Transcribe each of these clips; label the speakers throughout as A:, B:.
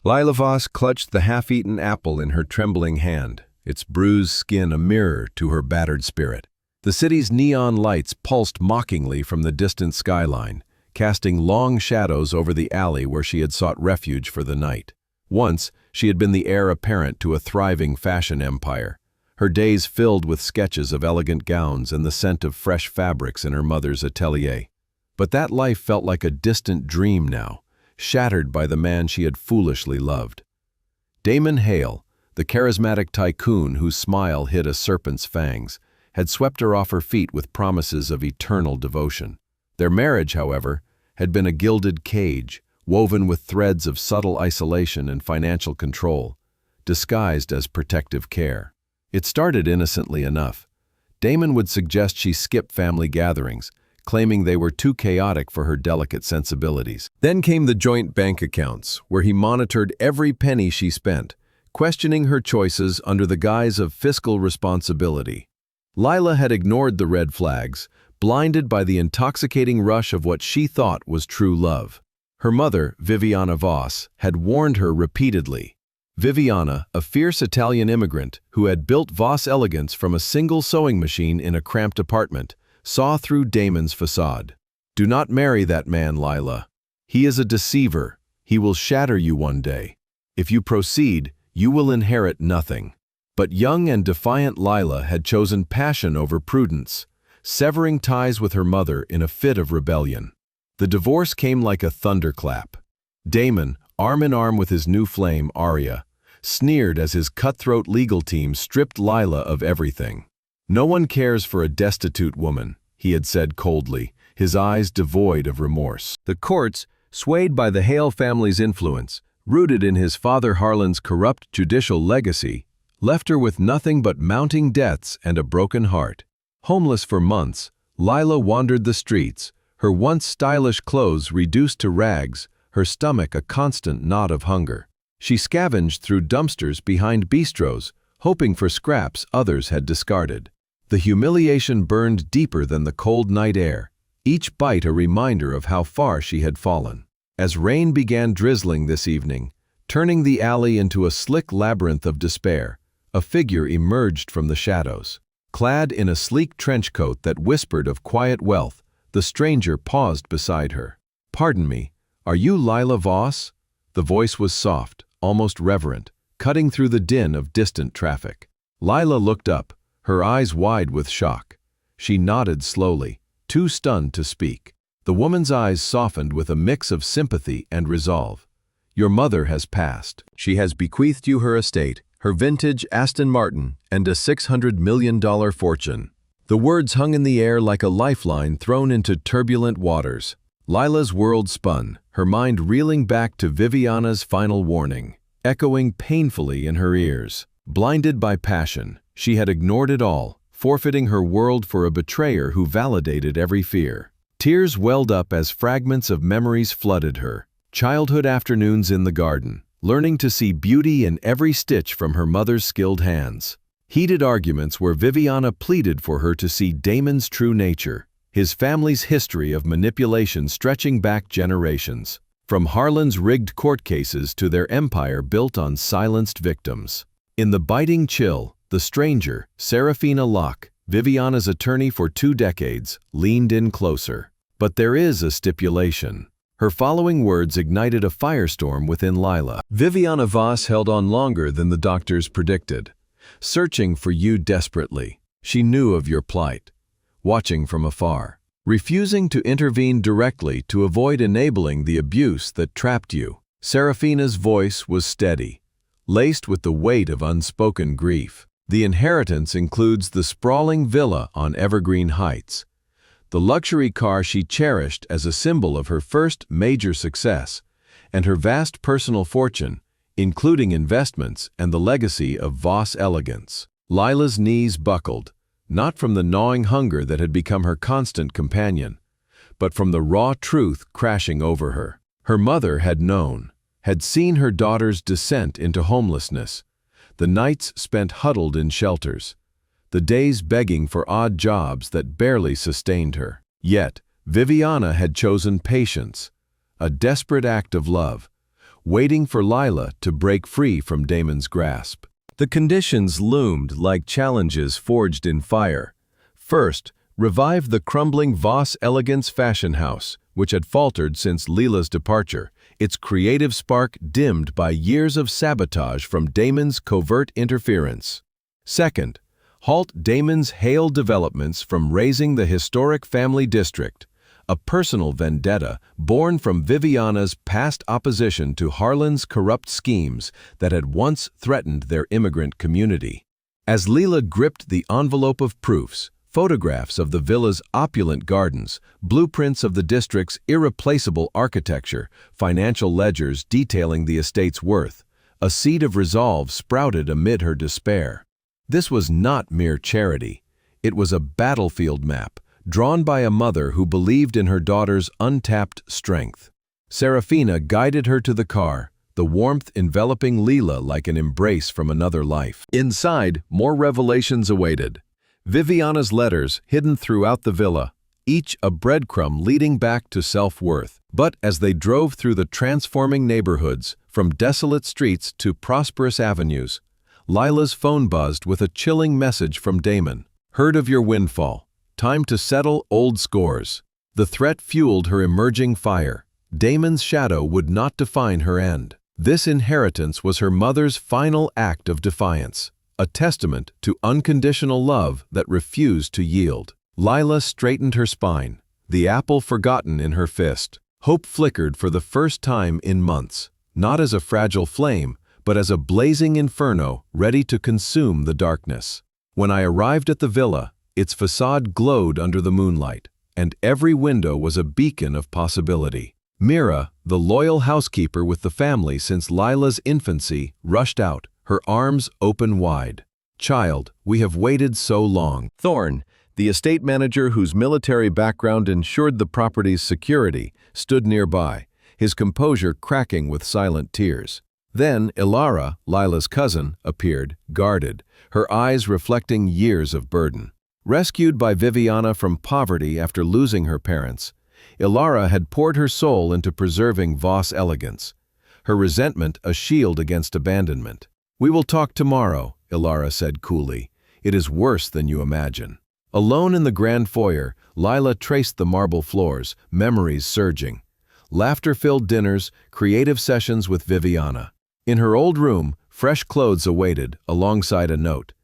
A: Lila Voss clutched the half-eaten apple in her trembling hand, its bruised skin a mirror to her battered spirit. The city's neon lights pulsed mockingly from the distant skyline, casting long shadows over the alley where she had sought refuge for the night. Once, she had been the heir apparent to a thriving fashion empire, her days filled with sketches of elegant gowns and the scent of fresh fabrics in her mother's atelier. But that life felt like a distant dream now, shattered by the man she had foolishly loved. Damon Hale, the charismatic tycoon whose smile hid a serpent's fangs, had swept her off her feet with promises of eternal devotion. Their marriage, however, had been a gilded cage, woven with threads of subtle isolation and financial control, disguised as protective care. It started innocently enough. Damon would suggest she skip family gatherings, claiming they were too chaotic for her delicate sensibilities. Then came the joint bank accounts, where he monitored every penny she spent, questioning her choices under the guise of fiscal responsibility. Lila had ignored the red flags, blinded by the intoxicating rush of what she thought was true love. Her mother, Viviana Voss, had warned her repeatedly. Viviana, a fierce Italian immigrant who had built Voss elegance from a single sewing machine in a cramped apartment, saw through Damon's facade. "Do not marry that man, Lila. He is a deceiver. He will shatter you one day. If you proceed, you will inherit nothing." But young and defiant Lila had chosen passion over prudence, severing ties with her mother in a fit of rebellion. The divorce came like a thunderclap. Damon, arm in arm with his new flame, Arya, sneered as his cutthroat legal team stripped Lila of everything. "No one cares for a destitute woman," he had said coldly, his eyes devoid of remorse. The courts, swayed by the Hale family's influence, rooted in his father Harlan's corrupt judicial legacy, left her with nothing but mounting debts and a broken heart. Homeless for months, Lila wandered the streets, her once stylish clothes reduced to rags, her stomach a constant knot of hunger. She scavenged through dumpsters behind bistros, hoping for scraps others had discarded. The humiliation burned deeper than the cold night air, each bite a reminder of how far she had fallen. As rain began drizzling this evening, turning the alley into a slick labyrinth of despair, a figure emerged from the shadows. Clad in a sleek trench coat that whispered of quiet wealth, the stranger paused beside her. "Pardon me, are you Lila Voss?" The voice was soft, almost reverent, cutting through the din of distant traffic. Lila looked up, her eyes wide with shock. She nodded slowly, too stunned to speak. The woman's eyes softened with a mix of sympathy and resolve. "Your mother has passed. She has bequeathed you her estate, her vintage Aston Martin, and a $600 million fortune." The words hung in the air like a lifeline thrown into turbulent waters. Lila's world spun, her mind reeling back to Viviana's final warning, echoing painfully in her ears. Blinded by passion, she had ignored it all, forfeiting her world for a betrayer who validated every fear. Tears welled up as fragments of memories flooded her. Childhood afternoons in the garden, learning to see beauty in every stitch from her mother's skilled hands. Heated arguments where Viviana pleaded for her to see Damon's true nature, his family's history of manipulation stretching back generations, from Harlan's rigged court cases to their empire built on silenced victims. In the biting chill, the stranger, Serafina Locke, Viviana's attorney for 2 decades, leaned in closer. "But there is a stipulation." Her following words ignited a firestorm within Lila. "Viviana Voss held on longer than the doctors predicted, searching for you desperately. She knew of your plight, watching from afar, refusing to intervene directly to avoid enabling the abuse that trapped you." Serafina's voice was steady, laced with the weight of unspoken grief. "The inheritance includes the sprawling villa on Evergreen Heights, the luxury car she cherished as a symbol of her first major success, and her vast personal fortune, including investments and the legacy of Voss elegance." Lila's knees buckled, not from the gnawing hunger that had become her constant companion, but from the raw truth crashing over her. Her mother had known, had seen her daughter's descent into homelessness, the nights spent huddled in shelters, the days begging for odd jobs that barely sustained her. Yet, Viviana had chosen patience, a desperate act of love, waiting for Lila to break free from Damon's grasp. The conditions loomed like challenges forged in fire. First, revive the crumbling Voss Elegance fashion house, which had faltered since Lila's departure, its creative spark dimmed by years of sabotage from Damon's covert interference. Second, halt Damon's Hale developments from razing the historic family district, a personal vendetta born from Viviana's past opposition to Harlan's corrupt schemes that had once threatened their immigrant community. As Lila gripped the envelope of proofs, photographs of the villa's opulent gardens, blueprints of the district's irreplaceable architecture, financial ledgers detailing the estate's worth, a seed of resolve sprouted amid her despair. This was not mere charity. It was a battlefield map, drawn by a mother who believed in her daughter's untapped strength. Serafina guided her to the car, the warmth enveloping Lila like an embrace from another life. Inside, more revelations awaited. Viviana's letters hidden throughout the villa, each a breadcrumb leading back to self-worth. But as they drove through the transforming neighborhoods, from desolate streets to prosperous avenues, Lila's phone buzzed with a chilling message from Damon. Heard of your windfall. Time to settle old scores. The threat fueled her emerging fire. Damon's shadow would not define her end. This inheritance was her mother's final act of defiance, a testament to unconditional love that refused to yield. Lila straightened her spine, the apple forgotten in her fist. Hope flickered for the first time in months, not as a fragile flame, but as a blazing inferno ready to consume the darkness. When I arrived at the villa, its facade glowed under the moonlight, and every window was a beacon of possibility. Mira, the loyal housekeeper with the family since Lila's infancy, rushed out, her arms open wide. Child, we have waited so long. Thorne, the estate manager whose military background ensured the property's security, stood nearby, his composure cracking with silent tears. Then Ilara, Lila's cousin, appeared, guarded, her eyes reflecting years of burden. Rescued by Viviana from poverty after losing her parents, Ilara had poured her soul into preserving Voss Elegance, her resentment a shield against abandonment. We will talk tomorrow, Ilara said coolly. It is worse than you imagine. Alone in the grand foyer, Lila traced the marble floors, memories surging. Laughter-filled dinners, creative sessions with Viviana. In her old room, fresh clothes awaited, alongside a note.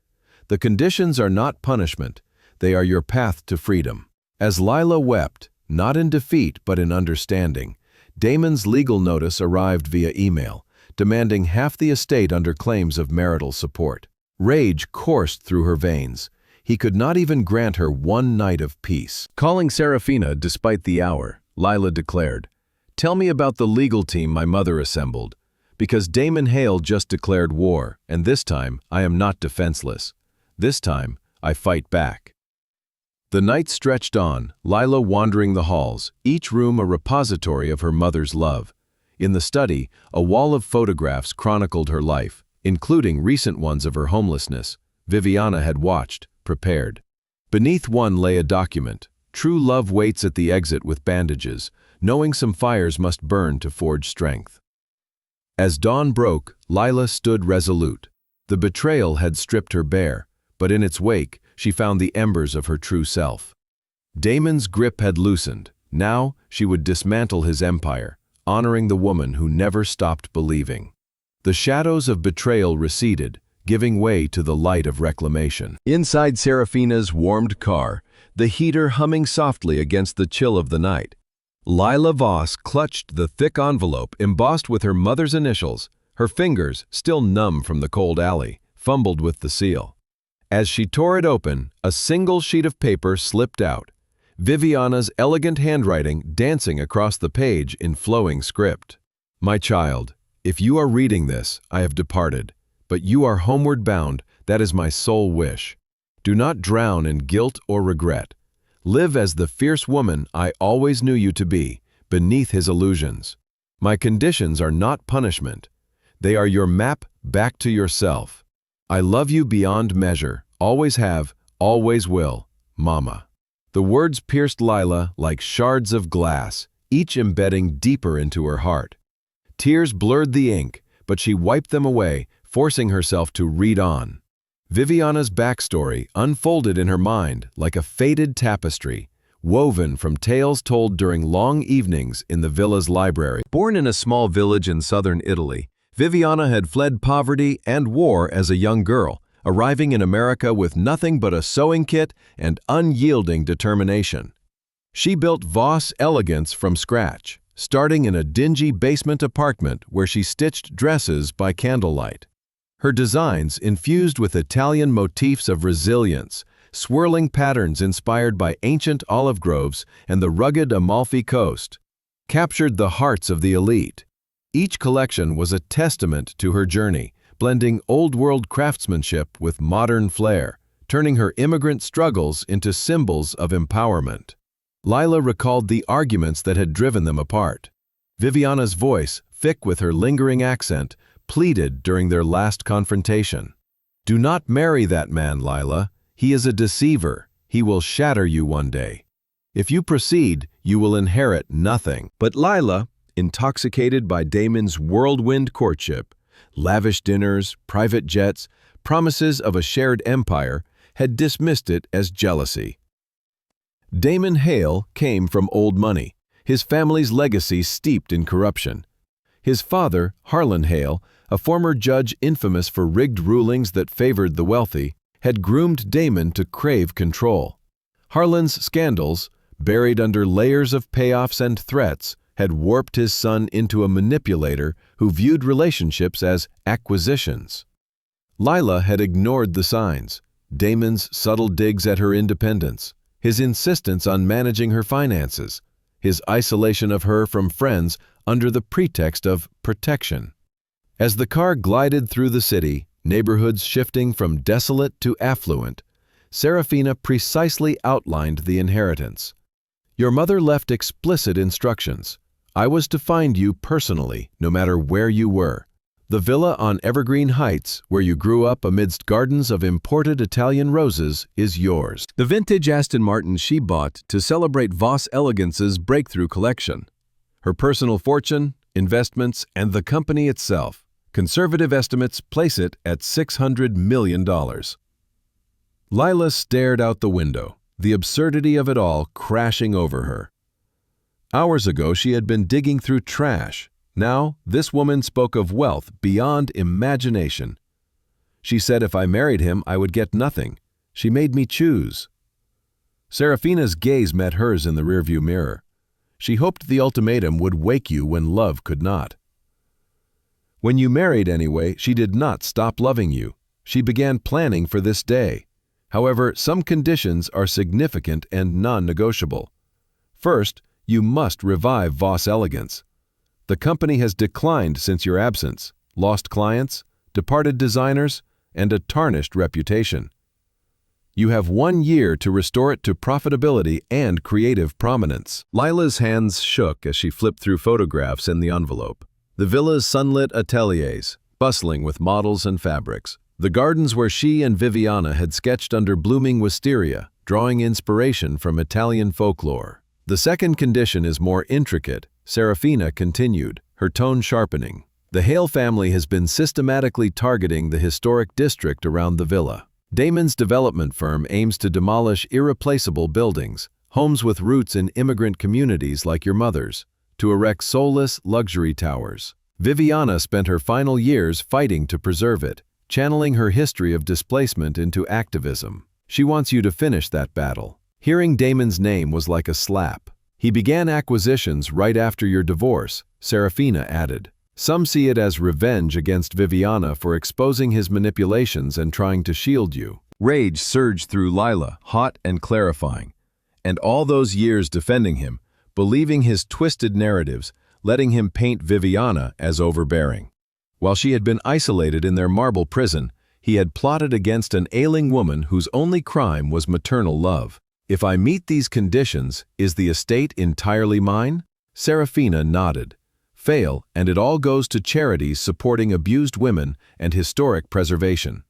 A: The conditions are not punishment. They are your path to freedom. As Lila wept, not in defeat but in understanding, Damon's legal notice arrived via email, demanding half the estate under claims of marital support. Rage coursed through her veins. He could not even grant her one night of peace. Calling Serafina despite the hour, Lila declared, "Tell me about the legal team my mother assembled, because Damon Hale just declared war, and this time I am not defenseless. This time I fight back." The night stretched on, Lila wandering the halls, each room a repository of her mother's love. In the study, a wall of photographs chronicled her life, including recent ones of her homelessness. Viviana had watched, prepared. Beneath one lay a document. True love waits at the exit with bandages, knowing some fires must burn to forge strength. As dawn broke, Lila stood resolute. The betrayal had stripped her bare, but in its wake, she found the embers of her true self. Damon's grip had loosened. Now she would dismantle his empire, honoring the woman who never stopped believing. The shadows of betrayal receded, giving way to the light of reclamation. Inside Serafina's warmed car, the heater humming softly against the chill of the night, Lila Voss clutched the thick envelope embossed with her mother's initials. Her fingers, still numb from the cold alley, fumbled with the seal. As she tore it open, a single sheet of paper slipped out, Viviana's elegant handwriting dancing across the page in flowing script. "My child, if you are reading this, I have departed, but you are homeward bound, that is my sole wish. Do not drown in guilt or regret. Live as the fierce woman I always knew you to be, beneath his illusions. My conditions are not punishment. They are your map back to yourself. I love you beyond measure, always have, always will, Mama." The words pierced Lila like shards of glass, each embedding deeper into her heart. Tears blurred the ink, but she wiped them away, forcing herself to read on. Viviana's backstory unfolded in her mind like a faded tapestry, woven from tales told during long evenings in the villa's library. Born in a small village in southern Italy, Viviana had fled poverty and war as a young girl, arriving in America with nothing but a sewing kit and unyielding determination. She built Voss Elegance from scratch, starting in a dingy basement apartment where she stitched dresses by candlelight. Her designs, infused with Italian motifs of resilience, swirling patterns inspired by ancient olive groves and the rugged Amalfi Coast, captured the hearts of the elite. Each collection was a testament to her journey, blending old-world craftsmanship with modern flair, turning her immigrant struggles into symbols of empowerment. Lila recalled the arguments that had driven them apart. Viviana's voice, thick with her lingering accent, pleaded during their last confrontation. "Do not marry that man, Lila. He is a deceiver. He will shatter you one day. If you proceed, you will inherit nothing." But Lila, intoxicated by Damon's whirlwind courtship, lavish dinners, private jets, promises of a shared empire, had dismissed it as jealousy. Damon Hale came from old money, his family's legacy steeped in corruption. His father, Harlan Hale, a former judge infamous for rigged rulings that favored the wealthy, had groomed Damon to crave control. Harlan's scandals, buried under layers of payoffs and threats, had warped his son into a manipulator who viewed relationships as acquisitions. Lila had ignored the signs, Damon's subtle digs at her independence, his insistence on managing her finances, his isolation of her from friends under the pretext of protection. As the car glided through the city, neighborhoods shifting from desolate to affluent, Serafina precisely outlined the inheritance. "Your mother left explicit instructions. I was to find you personally, no matter where you were. The villa on Evergreen Heights, where you grew up amidst gardens of imported Italian roses, is yours." The vintage Aston Martin she bought to celebrate Voss Elegance's breakthrough collection. Her personal fortune, investments, and the company itself. Conservative estimates place it at $600 million. Lila stared out the window, the absurdity of it all crashing over her. Hours ago she had been digging through trash. Now this woman spoke of wealth beyond imagination. She said if I married him I would get nothing. She made me choose. Serafina's gaze met hers in the rearview mirror. She hoped the ultimatum would wake you when love could not. When you married anyway, she did not stop loving you. She began planning for this day. However, some conditions are significant and non-negotiable. First, you must revive Voss Elegance. The company has declined since your absence, lost clients, departed designers, and a tarnished reputation. You have 1 year to restore it to profitability and creative prominence. Lila's hands shook as she flipped through photographs in the envelope. The villa's sunlit ateliers, bustling with models and fabrics. The gardens where she and Viviana had sketched under blooming wisteria, drawing inspiration from Italian folklore. The second condition is more intricate, Serafina continued, her tone sharpening. The Hale family has been systematically targeting the historic district around the villa. Damon's development firm aims to demolish irreplaceable buildings, homes with roots in immigrant communities like your mother's, to erect soulless luxury towers. Viviana spent her final years fighting to preserve it, channeling her history of displacement into activism. She wants you to finish that battle. Hearing Damon's name was like a slap. He began acquisitions right after your divorce, Serafina added. Some see it as revenge against Viviana for exposing his manipulations and trying to shield you. Rage surged through Lila, hot and clarifying. And all those years defending him, believing his twisted narratives, letting him paint Viviana as overbearing. While she had been isolated in their marble prison, he had plotted against an ailing woman whose only crime was maternal love. "If I meet these conditions, is the estate entirely mine?" Serafina nodded. "Fail, and it all goes to charities supporting abused women and historic preservation."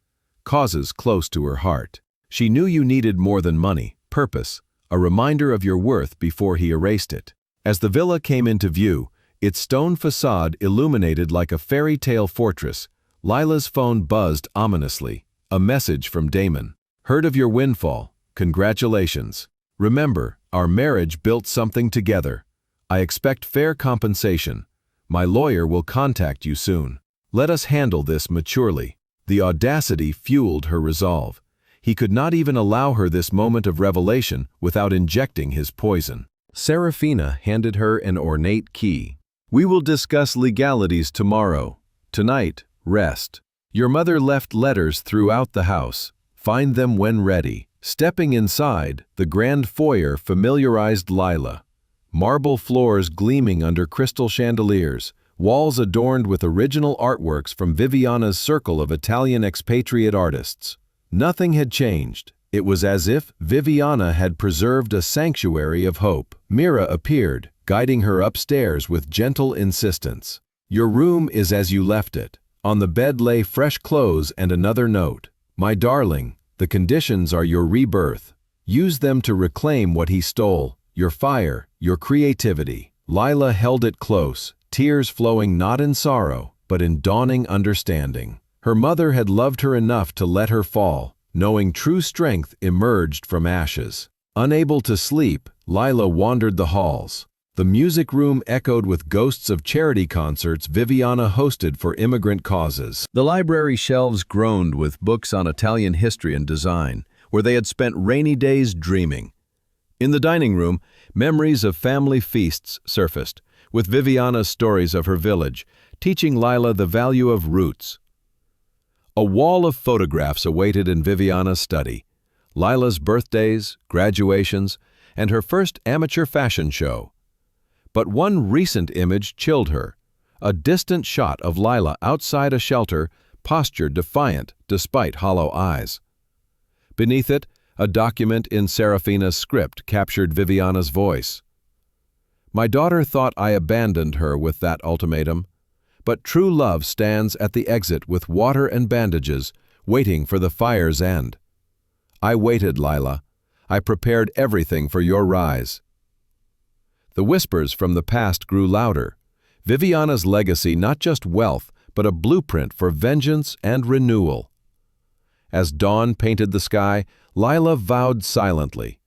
A: Causes close to her heart. She knew you needed more than money, purpose, a reminder of your worth before he erased it. As the villa came into view, its stone facade illuminated like a fairy tale fortress. Lila's phone buzzed ominously. A message from Damon. Heard of your windfall. Congratulations. Remember, our marriage built something together. I expect fair compensation. My lawyer will contact you soon. Let us handle this maturely. The audacity fueled her resolve. He could not even allow her this moment of revelation without injecting his poison. Serafina handed her an ornate key. We will discuss legalities tomorrow. Tonight, rest. Your mother left letters throughout the house. Find them when ready. Stepping inside, the grand foyer familiarized Lila. Marble floors gleaming under crystal chandeliers, walls adorned with original artworks from Viviana's circle of Italian expatriate artists. Nothing had changed. It was as if Viviana had preserved a sanctuary of hope. Mira appeared, guiding her upstairs with gentle insistence. Your room is as you left it. On the bed lay fresh clothes and another note. My darling, the conditions are your rebirth. Use them to reclaim what he stole, your fire, your creativity. Lila held it close, tears flowing not in sorrow, but in dawning understanding. Her mother had loved her enough to let her fall, knowing true strength emerged from ashes. Unable to sleep, Lila wandered the halls. The music room echoed with ghosts of charity concerts Viviana hosted for immigrant causes. The library shelves groaned with books on Italian history and design, where they had spent rainy days dreaming. In the dining room, memories of family feasts surfaced, with Viviana's stories of her village, teaching Lila the value of roots. A wall of photographs awaited in Viviana's study. Lila's birthdays, graduations, and her first amateur fashion show. But one recent image chilled her. A distant shot of Lila outside a shelter, postured defiant despite hollow eyes. Beneath it, a document in Serafina's script captured Viviana's voice. My daughter thought I abandoned her with that ultimatum, but true love stands at the exit with water and bandages, waiting for the fire's end. I waited, Lila. I prepared everything for your rise. The whispers from the past grew louder. Viviana's legacy not just wealth, but a blueprint for vengeance and renewal. As dawn painted the sky, Lila vowed silently,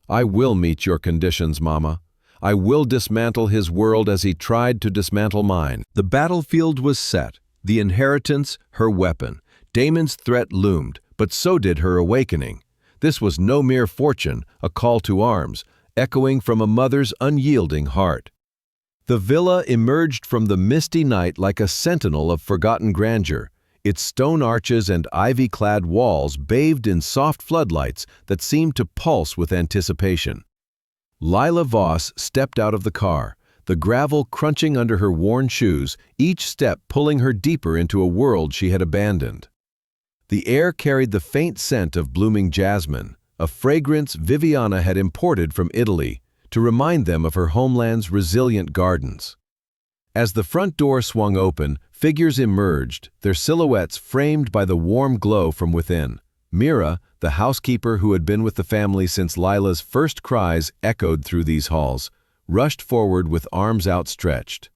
A: I will meet your conditions, Mama. I will dismantle his world as he tried to dismantle mine. The battlefield was set, the inheritance her weapon. Damon's threat loomed, but so did her awakening. This was no mere fortune, a call to arms, echoing from a mother's unyielding heart. The villa emerged from the misty night like a sentinel of forgotten grandeur, its stone arches and ivy-clad walls bathed in soft floodlights that seemed to pulse with anticipation. Lila Voss stepped out of the car, the gravel crunching under her worn shoes, each step pulling her deeper into a world she had abandoned. The air carried the faint scent of blooming jasmine, a fragrance Viviana had imported from Italy to remind them of her homeland's resilient gardens. As the front door swung open, figures emerged, their silhouettes framed by the warm glow from within. Mira, the housekeeper who had been with the family since Lila's first cries echoed through these halls, rushed forward with arms outstretched.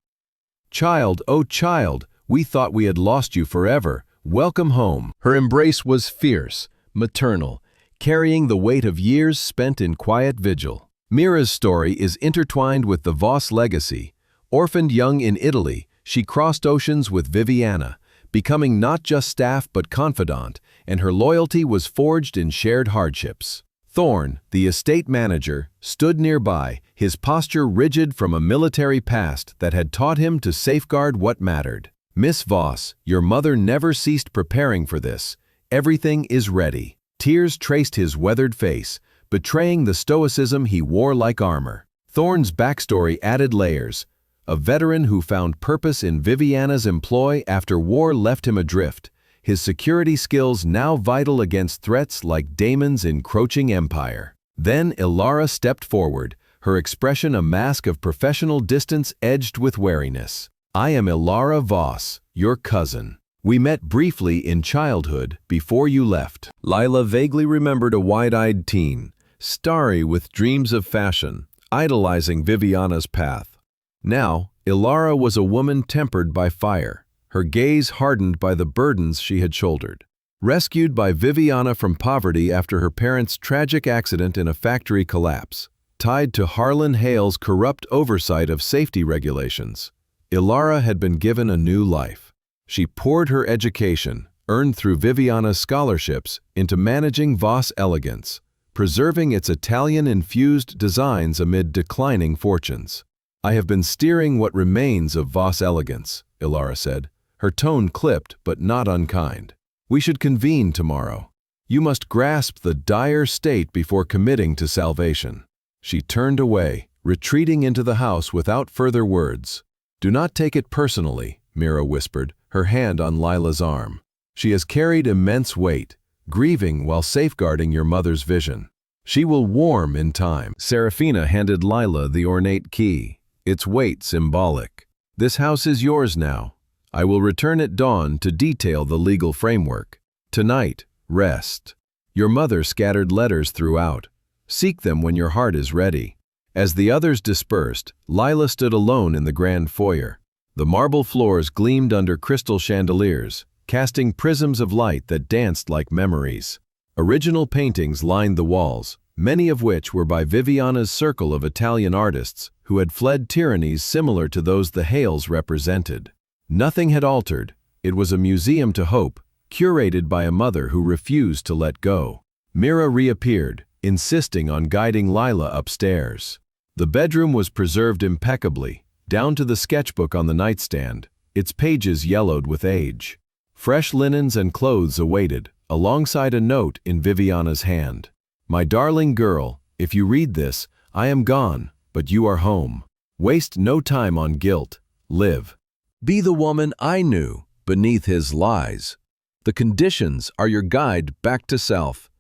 A: Child, oh child, we thought we had lost you forever. Welcome home. Her embrace was fierce, maternal, carrying the weight of years spent in quiet vigil. Mira's story is intertwined with the Voss legacy. Orphaned young in Italy, she crossed oceans with Viviana, becoming not just staff but confidant, and her loyalty was forged in shared hardships. Thorne, the estate manager, stood nearby, his posture rigid from a military past that had taught him to safeguard what mattered. Miss Voss, your mother never ceased preparing for this. Everything is ready. Tears traced his weathered face, betraying the stoicism he wore like armor. Thorne's backstory added layers. A veteran who found purpose in Viviana's employ after war left him adrift, his security skills now vital against threats like Damon's encroaching empire. Then Ilara stepped forward, her expression a mask of professional distance edged with wariness. I am Ilara Voss, your cousin. We met briefly in childhood before you left. Lila vaguely remembered a wide-eyed teen, starry with dreams of fashion, idolizing Viviana's path. Now, Ilara was a woman tempered by fire, her gaze hardened by the burdens she had shouldered. Rescued by Viviana from poverty after her parents' tragic accident in a factory collapse, tied to Harlan Hale's corrupt oversight of safety regulations, Ilara had been given a new life. She poured her education, earned through Viviana's scholarships, into managing Voss Elegance, preserving its Italian-infused designs amid declining fortunes. "I have been steering what remains of Voss Elegance," Ilara said, her tone clipped but not unkind. "We should convene tomorrow. You must grasp the dire state before committing to salvation." She turned away, retreating into the house without further words. "Do not take it personally," Mira whispered, her hand on Lila's arm. "She has carried immense weight, grieving while safeguarding your mother's vision. She will warm in time." Serafina handed Lila the ornate key, its weight symbolic. "This house is yours now. I will return at dawn to detail the legal framework. Tonight, rest. Your mother scattered letters throughout. Seek them when your heart is ready." As the others dispersed, Lila stood alone in the grand foyer. The marble floors gleamed under crystal chandeliers, casting prisms of light that danced like memories. Original paintings lined the walls, many of which were by Viviana's circle of Italian artists who had fled tyrannies similar to those the Hales represented. Nothing had altered. It was a museum to hope, curated by a mother who refused to let go. Mira reappeared, insisting on guiding Lila upstairs. The bedroom was preserved impeccably, down to the sketchbook on the nightstand, its pages yellowed with age. Fresh linens and clothes awaited, alongside a note in Viviana's hand. "My darling girl, if you read this, I am gone, but you are home. Waste no time on guilt. Live. Be the woman I knew beneath his lies. The conditions are your guide back to self.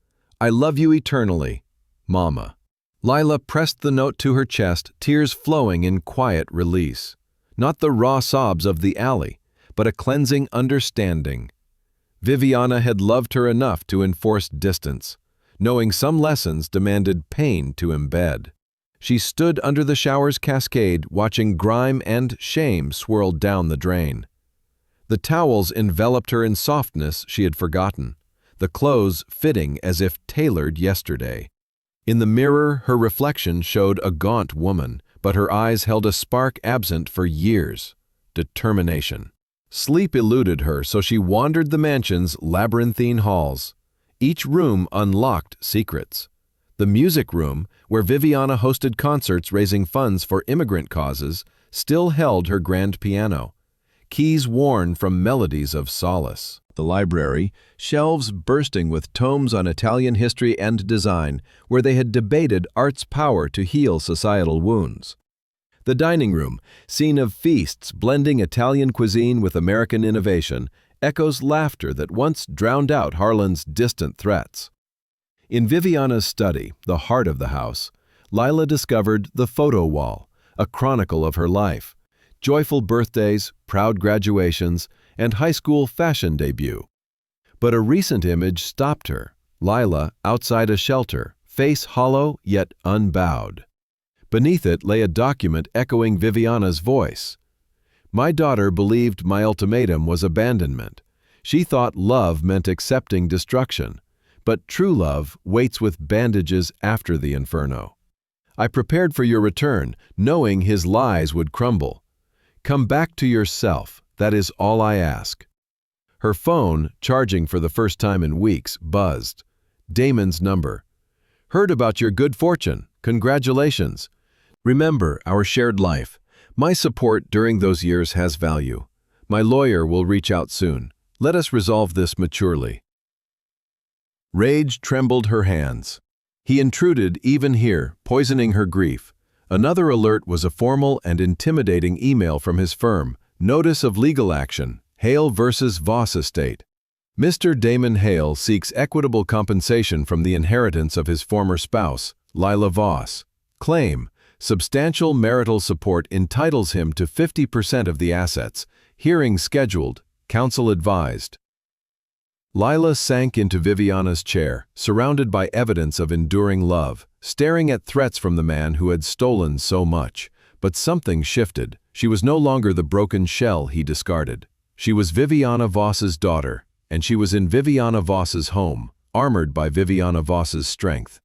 A: I love you eternally, Mama." Lila pressed the note to her chest, tears flowing in quiet release. Not the raw sobs of the alley, but a cleansing understanding. Viviana had loved her enough to enforce distance, knowing some lessons demanded pain to embed. She stood under the shower's cascade, watching grime and shame swirl down the drain. The towels enveloped her in softness she had forgotten, the clothes fitting as if tailored yesterday. In the mirror, her reflection showed a gaunt woman, but her eyes held a spark absent for years: determination. Sleep eluded her, so she wandered the mansion's labyrinthine halls. Each room unlocked secrets. The music room, where Viviana hosted concerts raising funds for immigrant causes, still held her grand piano, keys worn from melodies of solace. The library, shelves bursting with tomes on Italian history and design, where they had debated art's power to heal societal wounds. The dining room, scene of feasts blending Italian cuisine with American innovation, echoes laughter that once drowned out Harlan's distant threats. In Viviana's study, the heart of the house, Lila discovered the photo wall, a chronicle of her life. Joyful birthdays, proud graduations, and high school fashion debut. But a recent image stopped her, Lila outside a shelter, face hollow yet unbowed. Beneath it lay a document echoing Viviana's voice. "My daughter believed my ultimatum was abandonment. She thought love meant accepting destruction, but true love waits with bandages after the inferno. I prepared for your return, knowing his lies would crumble. Come back to yourself, that is all I ask." Her phone, charging for the first time in weeks, buzzed. Damon's number. "Heard about your good fortune. Congratulations. Remember our shared life. My support during those years has value. My lawyer will reach out soon. Let us resolve this maturely." Rage trembled her hands. He intruded even here, poisoning her grief. Another alert was a formal and intimidating email from his firm. Notice of legal action, Hale versus Voss estate. Mr. Damon Hale seeks equitable compensation from the inheritance of his former spouse, Lila Voss. Claim: substantial marital support entitles him to 50% of the assets. Hearing scheduled. Counsel advised. Lila sank into Viviana's chair, surrounded by evidence of enduring love, staring at threats from the man who had stolen so much. But something shifted. She was no longer the broken shell he discarded. She was Viviana Voss's daughter, and she was in Viviana Voss's home, armored by Viviana Voss's strength.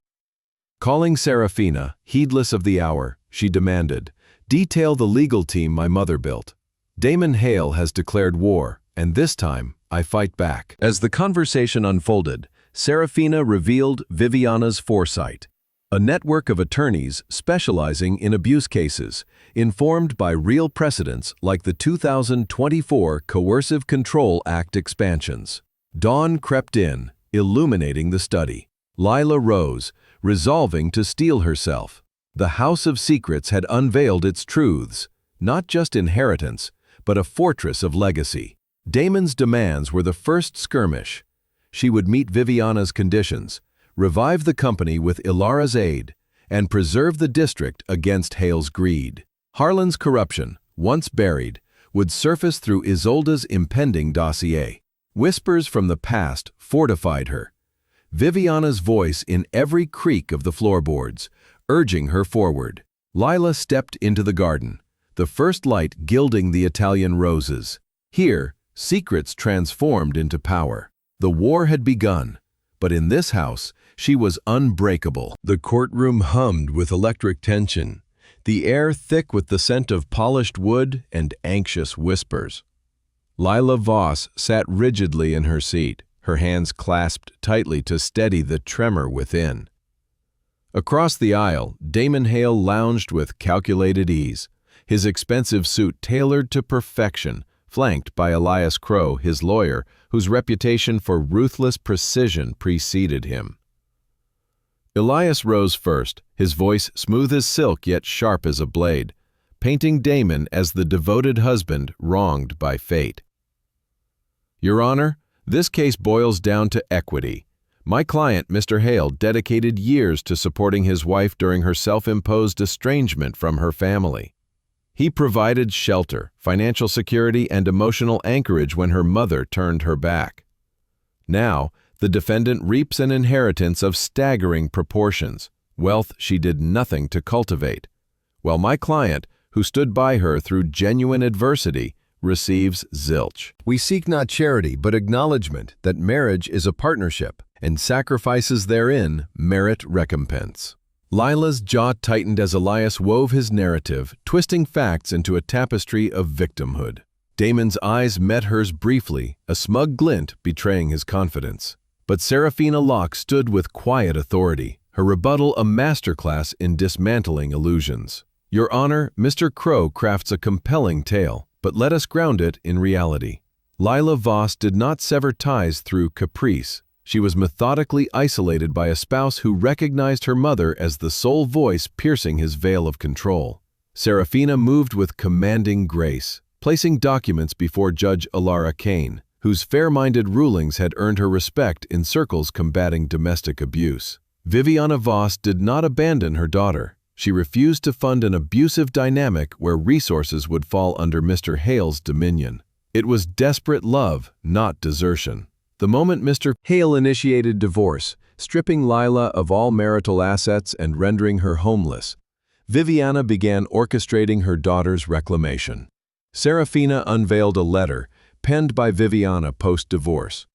A: Calling Serafina, heedless of the hour, she demanded, "Detail the legal team my mother built. Damon Hale has declared war, and this time, I fight back." As the conversation unfolded, Serafina revealed Viviana's foresight. A network of attorneys specializing in abuse cases, informed by real precedents like the 2024 Coercive Control Act expansions. Dawn crept in, illuminating the study. Lila rose, resolving to steel herself. The House of Secrets had unveiled its truths, not just inheritance, but a fortress of legacy. Damon's demands were the first skirmish. She would meet Viviana's conditions, revive the company with Ilara's aid, and preserve the district against Hale's greed. Harlan's corruption, once buried, would surface through Isolda's impending dossier. Whispers from the past fortified her. Viviana's voice in every creak of the floorboards, urging her forward. Lila stepped into the garden, the first light gilding the Italian roses. Here, secrets transformed into power. The war had begun, but in this house, she was unbreakable. The courtroom hummed with electric tension, the air thick with the scent of polished wood and anxious whispers. Lila Voss sat rigidly in her seat, her hands clasped tightly to steady the tremor within. Across the aisle, Damon Hale lounged with calculated ease, his expensive suit tailored to perfection, flanked by Elias Crow, his lawyer, whose reputation for ruthless precision preceded him. Elias rose first, his voice smooth as silk yet sharp as a blade, painting Damon as the devoted husband wronged by fate. "Your Honor, this case boils down to equity. My client, Mr. Hale, dedicated years to supporting his wife during her self-imposed estrangement from her family. He provided shelter, financial security, and emotional anchorage when her mother turned her back. Now, the defendant reaps an inheritance of staggering proportions, wealth she did nothing to cultivate, while my client, who stood by her through genuine adversity, receives zilch. We seek not charity but acknowledgement that marriage is a partnership, and sacrifices therein merit recompense." Lila's jaw tightened as Elias wove his narrative, twisting facts into a tapestry of victimhood. Damon's eyes met hers briefly, a smug glint betraying his confidence. But Serafina Locke stood with quiet authority, her rebuttal a masterclass in dismantling illusions. "Your Honor, Mr. Crow crafts a compelling tale, but let us ground it in reality. Lila Voss did not sever ties through caprice. She was methodically isolated by a spouse who recognized her mother as the sole voice piercing his veil of control. Serafina moved with commanding grace, placing documents before Judge Ilara Kane, whose fair-minded rulings had earned her respect in circles combating domestic abuse. Viviana Voss did not abandon her daughter. She refused to fund an abusive dynamic where resources would fall under Mr. Hale's dominion. It was desperate love, not desertion. The moment Mr. Hale initiated divorce, stripping Lila of all marital assets and rendering her homeless, Viviana began orchestrating her daughter's reclamation. Serafina unveiled a letter, penned by Viviana post-divorce.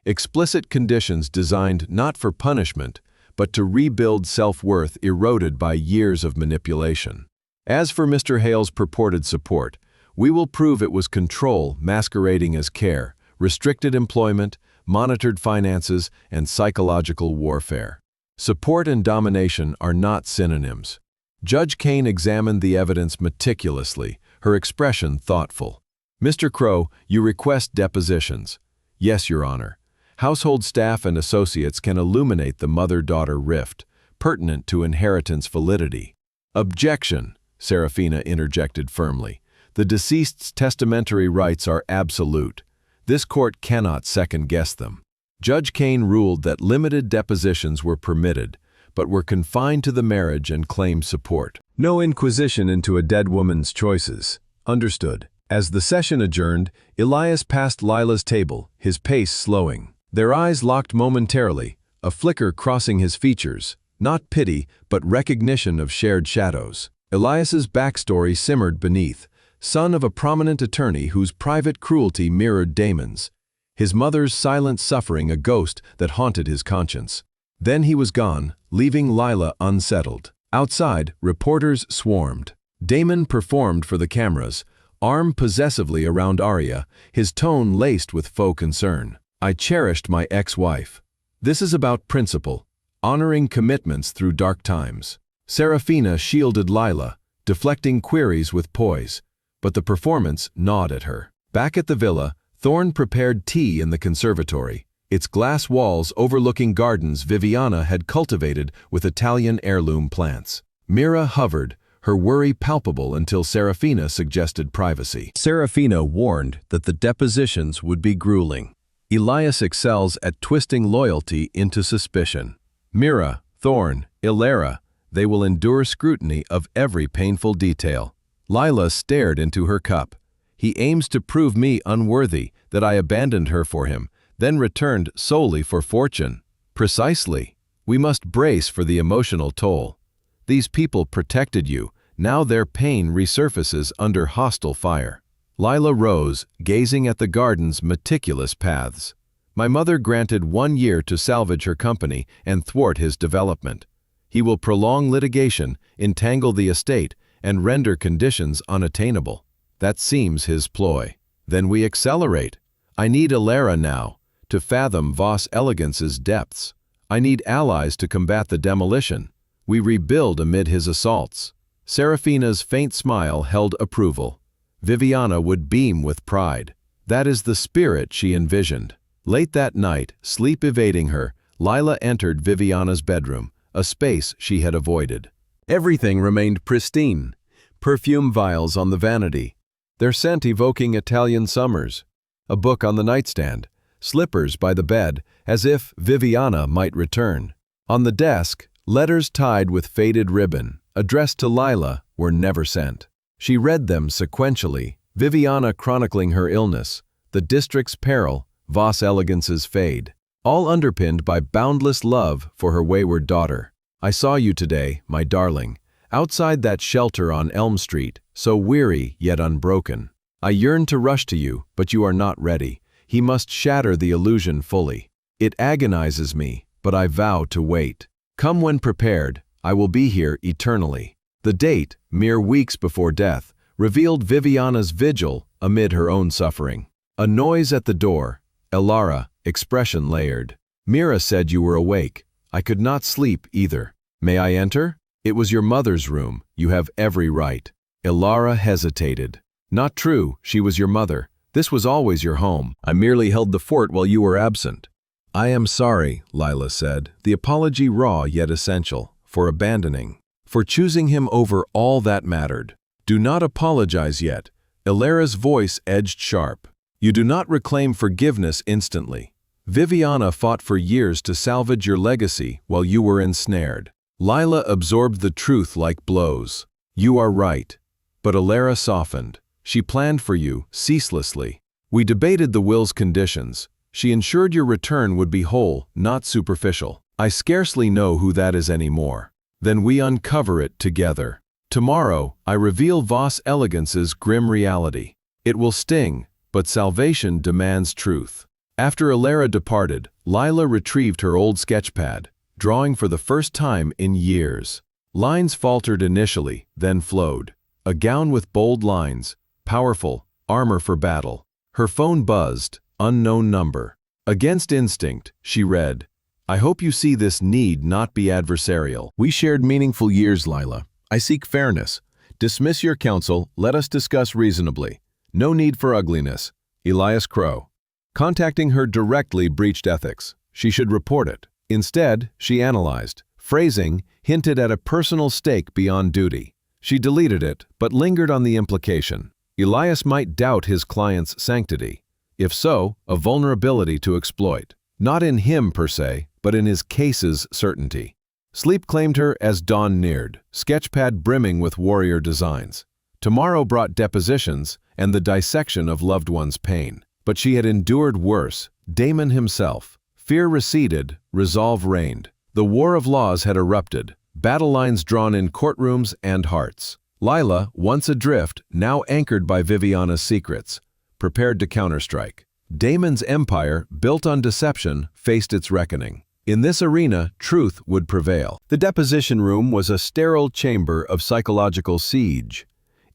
A: Explicit conditions designed not for punishment, but to rebuild self-worth eroded by years of manipulation. As for Mr. Hale's purported support, we will prove it was control masquerading as care, restricted employment, monitored finances, and psychological warfare. Support and domination are not synonyms. Judge Kane examined the evidence meticulously, her expression thoughtful. "Mr. Crow, you request depositions." "Yes, Your Honor. Household staff and associates can illuminate the mother-daughter rift, pertinent to inheritance validity." "Objection," Serafina interjected firmly. "The deceased's testamentary rights are absolute. This court cannot second-guess them." Judge Kane ruled that limited depositions were permitted, but were confined to the marriage and claim support. No inquisition into a dead woman's choices. Understood. As the session adjourned, Elias passed Lila's table, his pace slowing. Their eyes locked momentarily, a flicker crossing his features, not pity, but recognition of shared shadows. Elias's backstory simmered beneath, son of a prominent attorney whose private cruelty mirrored Damon's. His mother's silent suffering a ghost that haunted his conscience. Then he was gone, leaving Lila unsettled. Outside, reporters swarmed. Damon performed for the cameras, arm possessively around Arya, his tone laced with faux concern. I cherished my ex-wife. This is about principle, honoring commitments through dark times. Serafina shielded Lila, deflecting queries with poise, but the performance gnawed at her. Back at the villa, Thorne prepared tea in the conservatory, its glass walls overlooking gardens Viviana had cultivated with Italian heirloom plants. Mira hovered, her worry palpable until Serafina suggested privacy. Serafina warned that the depositions would be grueling. Elias excels at twisting loyalty into suspicion. Mira, Thorne, Illyra, they will endure scrutiny of every painful detail. Lila stared into her cup. He aims to prove me unworthy, that I abandoned her for him, then returned solely for fortune. Precisely. We must brace for the emotional toll. These people protected you, now their pain resurfaces under hostile fire. Lila rose, gazing at the garden's meticulous paths. My mother granted 1 year to salvage her company and thwart his development. He will prolong litigation, entangle the estate, and render conditions unattainable. That seems his ploy. Then we accelerate. I need Illyra now, to fathom Vos Elegance's depths. I need allies to combat the demolition. We rebuild amid his assaults. Serafina's faint smile held approval. Viviana would beam with pride. That is the spirit she envisioned. Late that night, sleep evading her, Lila entered Viviana's bedroom, a space she had avoided. Everything remained pristine. Perfume vials on the vanity, their scent evoking Italian summers. A book on the nightstand, slippers by the bed, as if Viviana might return. On the desk, letters tied with faded ribbon, addressed to Lila, were never sent. She read them sequentially, Viviana chronicling her illness, the district's peril, Vos Elegance's fade, all underpinned by boundless love for her wayward daughter. I saw you today, my darling, outside that shelter on Elm Street, so weary yet unbroken. I yearn to rush to you, but you are not ready. He must shatter the illusion fully. It agonizes me, but I vow to wait. Come when prepared, I will be here eternally. The date, mere weeks before death, revealed Viviana's vigil amid her own suffering. A noise at the door. Illyra, expression layered. Mira said you were awake. I could not sleep either. May I enter? It was your mother's room. You have every right. Illyra hesitated. Not true, she was your mother. This was always your home. I merely held the fort while you were absent. I am sorry, Lila said, the apology raw yet essential, for abandoning, for choosing him over all that mattered. Do not apologize yet. Illyra's voice edged sharp. You do not reclaim forgiveness instantly. Viviana fought for years to salvage your legacy while you were ensnared. Lila absorbed the truth like blows. You are right. But Illyra softened. She planned for you, ceaselessly. We debated the will's conditions. She ensured your return would be whole, not superficial. I scarcely know who that is anymore. Then we uncover it together. Tomorrow, I reveal Vos Elegance's grim reality. It will sting, but salvation demands truth. After Illyra departed, Lila retrieved her old sketchpad, drawing for the first time in years. Lines faltered initially, then flowed. A gown with bold lines, powerful, armor for battle. Her phone buzzed, unknown number. Against instinct, she read, I hope you see this need not be adversarial. We shared meaningful years, Lila. I seek fairness. Dismiss your counsel, let us discuss reasonably. No need for ugliness. Elias Crow. Contacting her directly breached ethics. She should report it. Instead, she analyzed. Phrasing hinted at a personal stake beyond duty. She deleted it, but lingered on the implication. Elias might doubt his client's sanctity. If so, a vulnerability to exploit. Not in him per se, but in his case's certainty. Sleep claimed her as dawn neared, sketchpad brimming with warrior designs. Tomorrow brought depositions and the dissection of loved one's pain. But she had endured worse, Damon himself. Fear receded, resolve reigned. The war of laws had erupted, battle lines drawn in courtrooms and hearts. Lila, once adrift, now anchored by Viviana's secrets, prepared to counterstrike. Damon's empire, built on deception, faced its reckoning. In this arena, truth would prevail. The deposition room was a sterile chamber of psychological siege,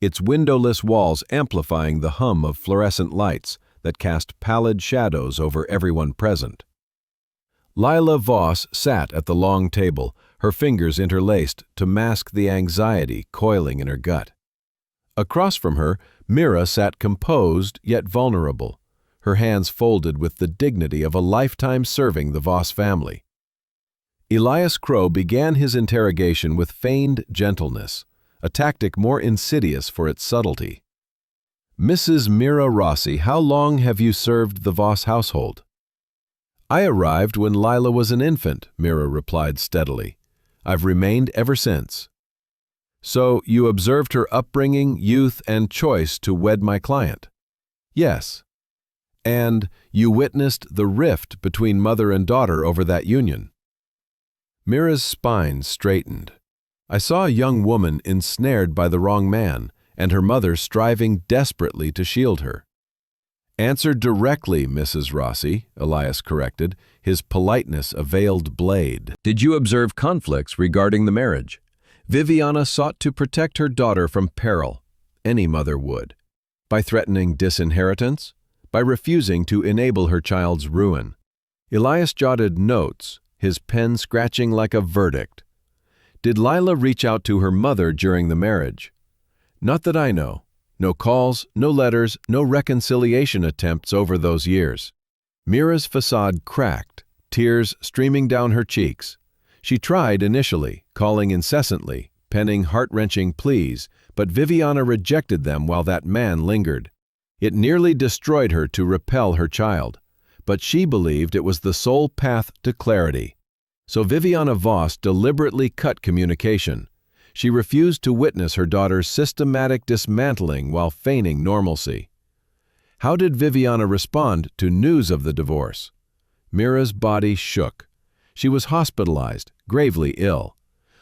A: its windowless walls amplifying the hum of fluorescent lights that cast pallid shadows over everyone present. Lila Voss sat at the long table, her fingers interlaced to mask the anxiety coiling in her gut. Across from her, Mira sat composed yet vulnerable, her hands folded with the dignity of a lifetime serving the Voss family. Elias Crow began his interrogation with feigned gentleness, a tactic more insidious for its subtlety. "Mrs. Mira Rossi, how long have you served the Voss household?" "I arrived when Lila was an infant," Mira replied steadily. "I've remained ever since." "So you observed her upbringing, youth, and choice to wed my client?" "Yes." "And you witnessed the rift between mother and daughter over that union?" Mira's spine straightened. "I saw a young woman ensnared by the wrong man, and her mother striving desperately to shield her." "Answer directly, Mrs. Rossi," Elias corrected, his politeness a veiled blade. "Did you observe conflicts regarding the marriage?" "Viviana sought to protect her daughter from peril. Any mother would. By threatening disinheritance? By refusing to enable her child's ruin." Elias jotted notes, his pen scratching like a verdict. "Did Lila reach out to her mother during the marriage?" "Not that I know. No calls, no letters, no reconciliation attempts over those years." Mira's facade cracked, tears streaming down her cheeks. She tried initially, calling incessantly, penning heart-wrenching pleas, but Viviana rejected them while that man lingered. It nearly destroyed her to repel her child, but she believed it was the sole path to clarity. So Viviana Voss deliberately cut communication. She refused to witness her daughter's systematic dismantling while feigning normalcy. How did Viviana respond to news of the divorce? Mira's body shook. She was hospitalized, gravely ill.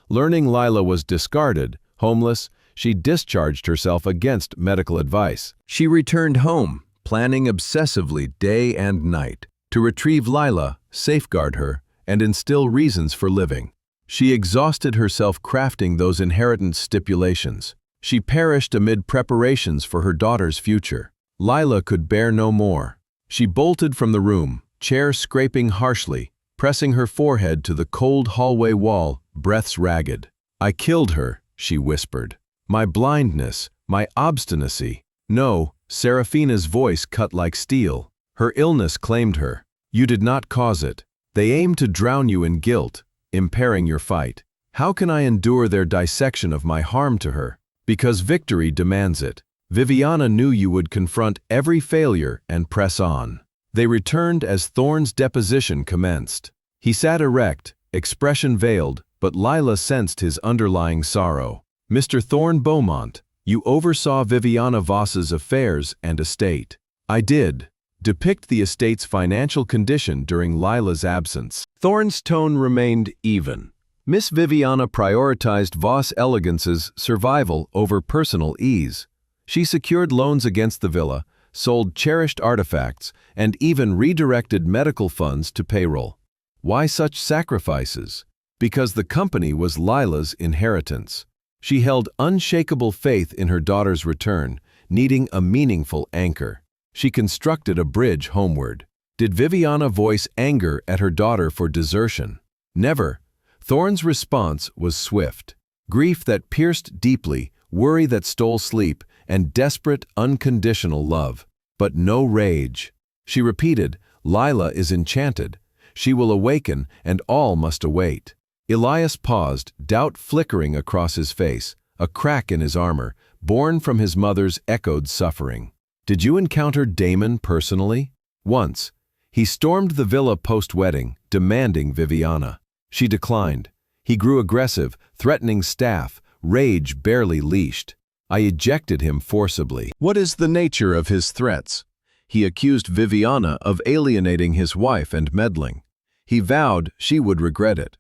A: Learning Lila was discarded, homeless, she discharged herself against medical advice. She returned home, planning obsessively day and night to retrieve Lila, safeguard her, and instill reasons for living. She exhausted herself crafting those inheritance stipulations. She perished amid preparations for her daughter's future. Lila could bear no more. She bolted from the room, chair scraping harshly, pressing her forehead to the cold hallway wall, breaths ragged. "I killed her," she whispered. "My blindness, my obstinacy." "No," Serafina's voice cut like steel. Her illness claimed her. "You did not cause it. They aim to drown you in guilt, impairing your fight." "How can I endure their dissection of my harm to her?" "Because victory demands it. Viviana knew you would confront every failure and press on." They returned as Thorne's deposition commenced. He sat erect, expression veiled, but Lila sensed his underlying sorrow. "Mr. Thorne Beaumont, you oversaw Viviana Voss's affairs and estate." "I did." "Depict the estate's financial condition during Lila's absence." Thorne's tone remained even. Miss Viviana prioritized Voss Elegance's survival over personal ease. She secured loans against the villa, sold cherished artifacts, and even redirected medical funds to payroll. Why such sacrifices? Because the company was Lila's inheritance. She held unshakable faith in her daughter's return, needing a meaningful anchor. She constructed a bridge homeward. Did Viviana voice anger at her daughter for desertion? Never. Thorne's response was swift. Grief that pierced deeply, worry that stole sleep, and desperate, unconditional love. But no rage. She repeated, "Lila is enchanted. She will awaken, and all must await." Elias paused, doubt flickering across his face, a crack in his armor, born from his mother's echoed suffering. "Did you encounter Damon personally?" "Once. He stormed the villa post-wedding, demanding Viviana. She declined. He grew aggressive, threatening staff, rage barely leashed. I ejected him forcibly." "What is the nature of his threats?" "He accused Viviana of alienating his wife and meddling. He vowed she would regret it.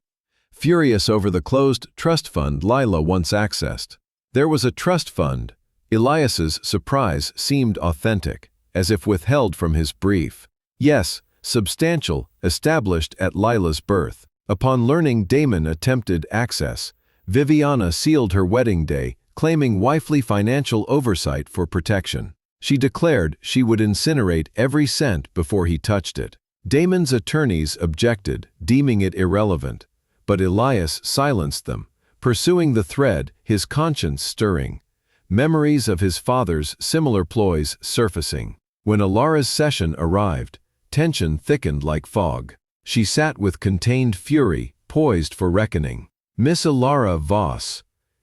A: Furious over the closed trust fund Lila once accessed." There was a trust fund. Elias's surprise seemed authentic, as if withheld from his brief. Yes, substantial, established at Lila's birth. Upon learning Damon attempted access, Viviana sealed her wedding day, claiming wifely financial oversight for protection. She declared she would incinerate every cent before he touched it. Damon's attorneys objected, deeming it irrelevant, but Elias silenced them, pursuing the thread, his conscience stirring, memories of his father's similar ploys surfacing. When Alara's session arrived, tension thickened like fog. She sat with contained fury, poised for reckoning. "Miss Alara Voss,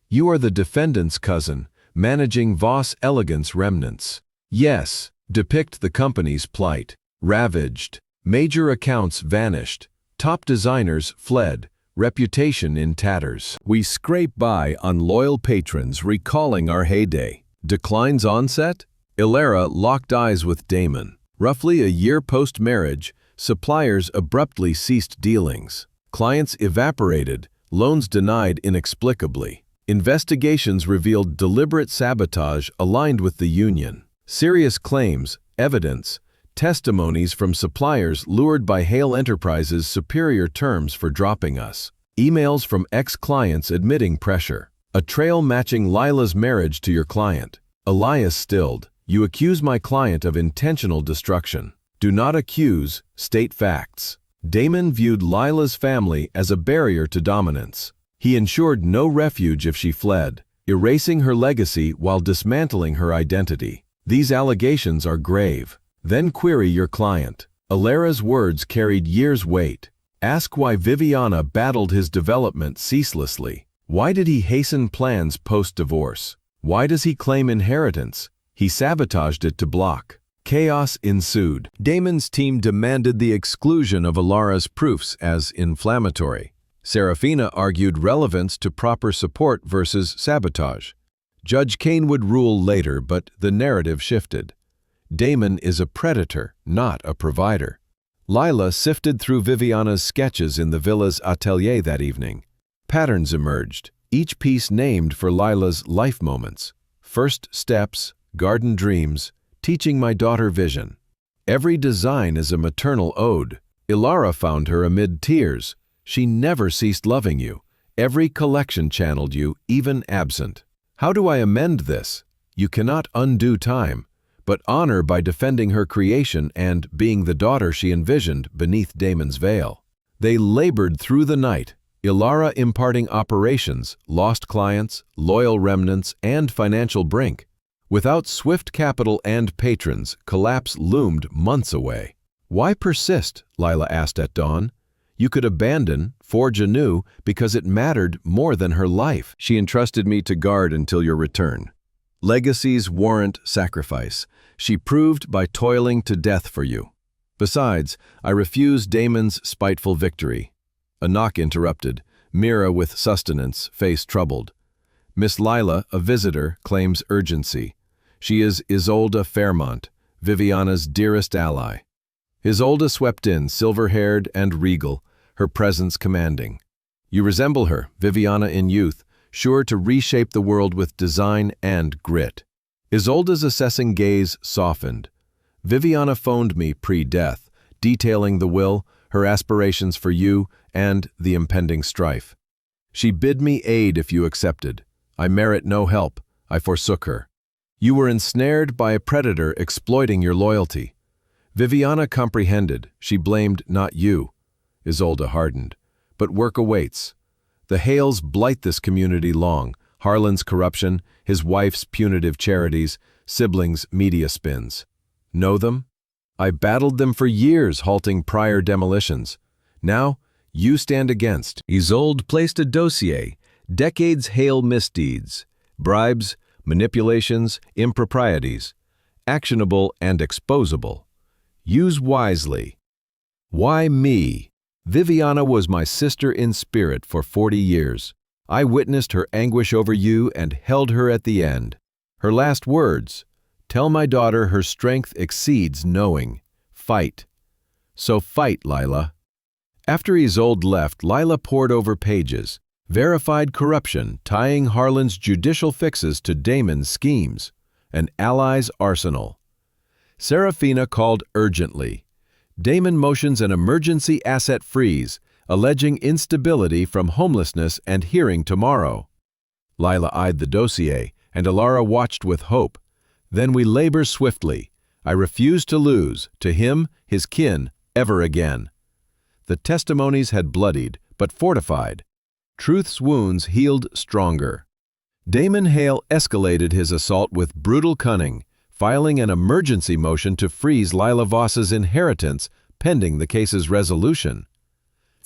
A: you are the defendant's cousin, managing Voss Elegance remnants. Yes, depict the company's plight. Ravaged. Major accounts vanished. Top designers fled. Reputation in tatters. We scrape by on loyal patrons recalling our heyday. Declines onset? Alara locked eyes with Damon. Roughly a year post-marriage, suppliers abruptly ceased dealings. Clients evaporated, loans denied inexplicably. Investigations revealed deliberate sabotage aligned with the union. Serious claims, evidence, testimonies from suppliers lured by Hale Enterprises' superior terms for dropping us. Emails from ex-clients admitting pressure. A trail matching Lila's marriage to your client. Elias stilled. You accuse my client of intentional destruction. Do not accuse, state facts. Damon viewed Lila's family as a barrier to dominance. He ensured no refuge if she fled, erasing her legacy while dismantling her identity. These allegations are grave. Then query your client. Alara's words carried years' weight. Ask why Viviana battled his development ceaselessly. Why did he hasten plans post-divorce? Why does he claim inheritance? He sabotaged it to block. Chaos ensued. Damon's team demanded the exclusion of Alara's proofs as inflammatory. Serafina argued relevance to proper support versus sabotage. Judge Kane would rule later, but the narrative shifted. Damon is a predator, not a provider. Lila sifted through Viviana's sketches in the villa's atelier that evening. Patterns emerged, each piece named for Lila's life moments. First steps, garden dreams, teaching my daughter vision. Every design is a maternal ode. Alara found her amid tears. She never ceased loving you. Every collection channeled you, even absent. How do I amend this? You cannot undo time, but honor by defending her creation and being the daughter she envisioned beneath Damon's veil. They labored through the night, Alara imparting operations, lost clients, loyal remnants, and financial brink. Without swift capital and patrons, collapse loomed months away. Why persist? Lila asked at dawn. You could abandon, forge anew, because it mattered more than her life. She entrusted me to guard until your return. Legacies warrant sacrifice. She proved by toiling to death for you. Besides, I refuse Damon's spiteful victory. A knock interrupted. Mira with sustenance, face troubled. Miss Lila, a visitor, claims urgency. She is Isolde Fairmont, Viviana's dearest ally. Isolde swept in, silver-haired and regal, her presence commanding. You resemble her, Viviana in youth, sure to reshape the world with design and grit. Isolde's assessing gaze softened. Viviana phoned me pre-death, detailing the will, her aspirations for you, and the impending strife. She bid me aid if you accepted. I merit no help. I forsook her. You were ensnared by a predator exploiting your loyalty. Viviana comprehended. She blamed not you. Isolde hardened. But work awaits. The Hales blight this community long. Harlan's corruption, his wife's punitive charities, siblings' media spins. Know them? I battled them for years, halting prior demolitions. Now, you stand against. Isolde placed a dossier, decades Hale misdeeds, bribes, manipulations, improprieties, actionable and exposable. Use wisely. Why me? Viviana was my sister in spirit for 40 years. I witnessed her anguish over you and held her at the end. Her last words, tell my daughter her strength exceeds knowing. Fight. So fight, Lila. After Isolde left, Lila pored over pages. Verified corruption tying Harlan's judicial fixes to Damon's schemes. An ally's arsenal. Serafina called urgently. Damon motions an emergency asset freeze, alleging instability from homelessness and hearing tomorrow. Lila eyed the dossier, and Alara watched with hope. Then we labor swiftly. I refuse to lose, to him, his kin, ever again. The testimonies had bloodied, but fortified. Truth's wounds healed stronger. Damon Hale escalated his assault with brutal cunning, filing an emergency motion to freeze Lila Voss's inheritance pending the case's resolution.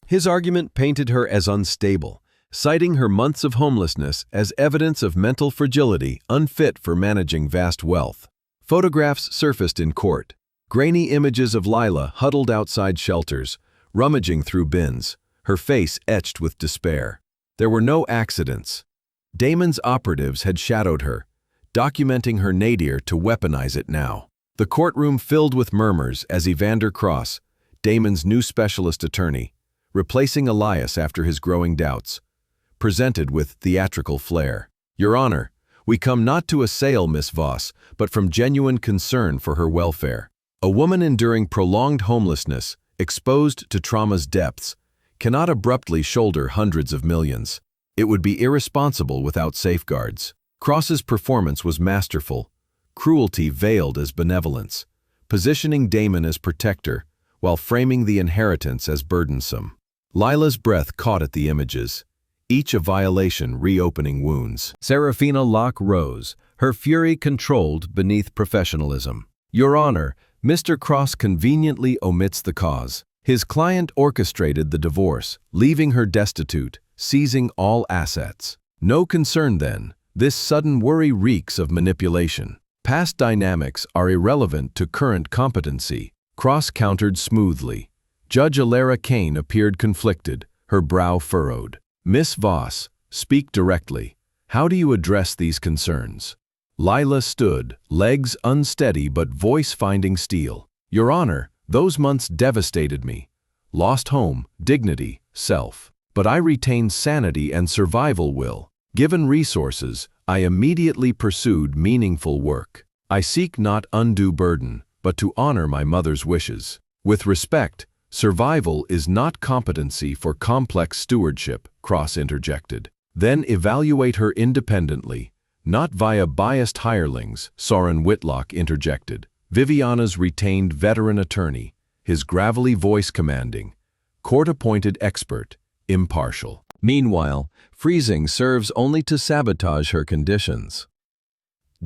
A: His argument painted her as unstable, citing her months of homelessness as evidence of mental fragility unfit for managing vast wealth. Photographs surfaced in court. Grainy images of Lila huddled outside shelters, rummaging through bins, her face etched with despair. There were no accidents. Damon's operatives had shadowed her, documenting her nadir to weaponize it now. The courtroom filled with murmurs as Evander Cross, Damon's new specialist attorney, replacing Elias after his growing doubts, presented with theatrical flair. "Your Honor, we come not to assail Miss Voss, but from genuine concern for her welfare. A woman enduring prolonged homelessness, exposed to trauma's depths, cannot abruptly shoulder hundreds of millions. It would be irresponsible without safeguards." Cross's performance was masterful, cruelty veiled as benevolence, positioning Damon as protector while framing the inheritance as burdensome. Lila's breath caught at the images, each a violation reopening wounds. Serafina Locke rose, her fury controlled beneath professionalism. "Your Honor, Mr. Cross conveniently omits the cause. His client orchestrated the divorce, leaving her destitute, seizing all assets. No concern then. This sudden worry reeks of manipulation. Past dynamics are irrelevant to current competency." Cross countered smoothly. Judge Alara Kane appeared conflicted, her brow furrowed. "Miss Voss, speak directly. How do you address these concerns?" Lila stood, legs unsteady but voice finding steel. "Your Honor, those months devastated me. Lost home, dignity, self. But I retained sanity and survival will. Given resources, I immediately pursued meaningful work. I seek not undue burden, but to honor my mother's wishes. With respect, survival is not competency for complex stewardship," Cross interjected. "Then evaluate her independently, not via biased hirelings," Soren Whitlock interjected. Viviana's retained veteran attorney, his gravelly voice commanding, court-appointed expert, impartial. Meanwhile, freezing serves only to sabotage her conditions.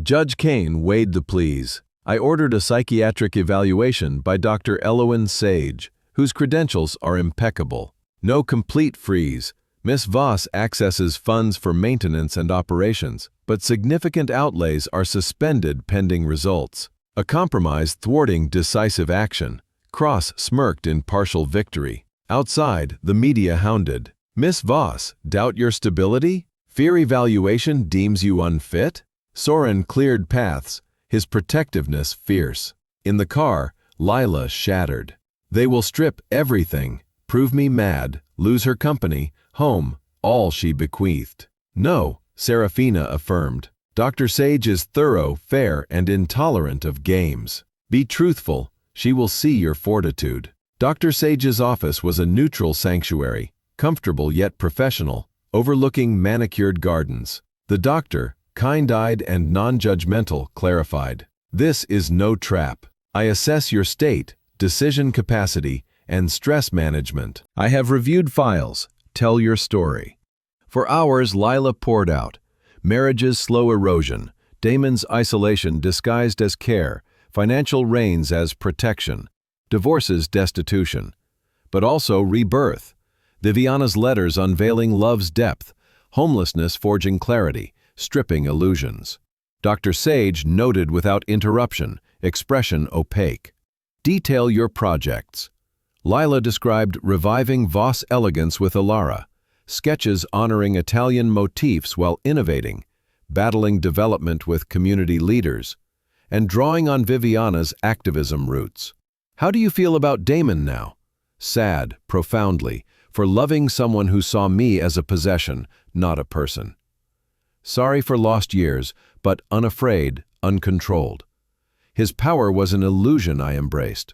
A: Judge Kane weighed the pleas. "I ordered a psychiatric evaluation by Dr. Elowen Sage, whose credentials are impeccable. No complete freeze. Miss Voss accesses funds for maintenance and operations, but significant outlays are suspended pending results. A compromise thwarting decisive action." Cross smirked in partial victory. Outside, the media hounded. "Miss Voss, doubt your stability? Fear evaluation deems you unfit?" Soren cleared paths, his protectiveness fierce. In the car, Lila shattered. "They will strip everything, prove me mad, lose her company, home, all she bequeathed." "No," Serafina affirmed. "Dr. Sage is thorough, fair, and intolerant of games. Be truthful, she will see your fortitude." Dr. Sage's office was a neutral sanctuary, comfortable yet professional, overlooking manicured gardens. The doctor, kind-eyed and non-judgmental, clarified, "This is no trap. I assess your state, decision capacity, and stress management. I have reviewed files. Tell your story." For hours, Lila poured out. Marriage's slow erosion, Damon's isolation disguised as care, financial rains as protection, divorce's destitution, but also rebirth. Viviana's letters unveiling love's depth, homelessness forging clarity, stripping illusions. Dr. Sage noted without interruption, expression opaque. "Detail your projects." Lila described reviving Voss elegance with Alara, sketches honoring Italian motifs while innovating, battling development with community leaders, and drawing on Viviana's activism roots. "How do you feel about Damon now?" Sad, profoundly, for loving someone who saw me as a possession, not a person. Sorry for lost years, but unafraid, uncontrolled. His power was an illusion I embraced.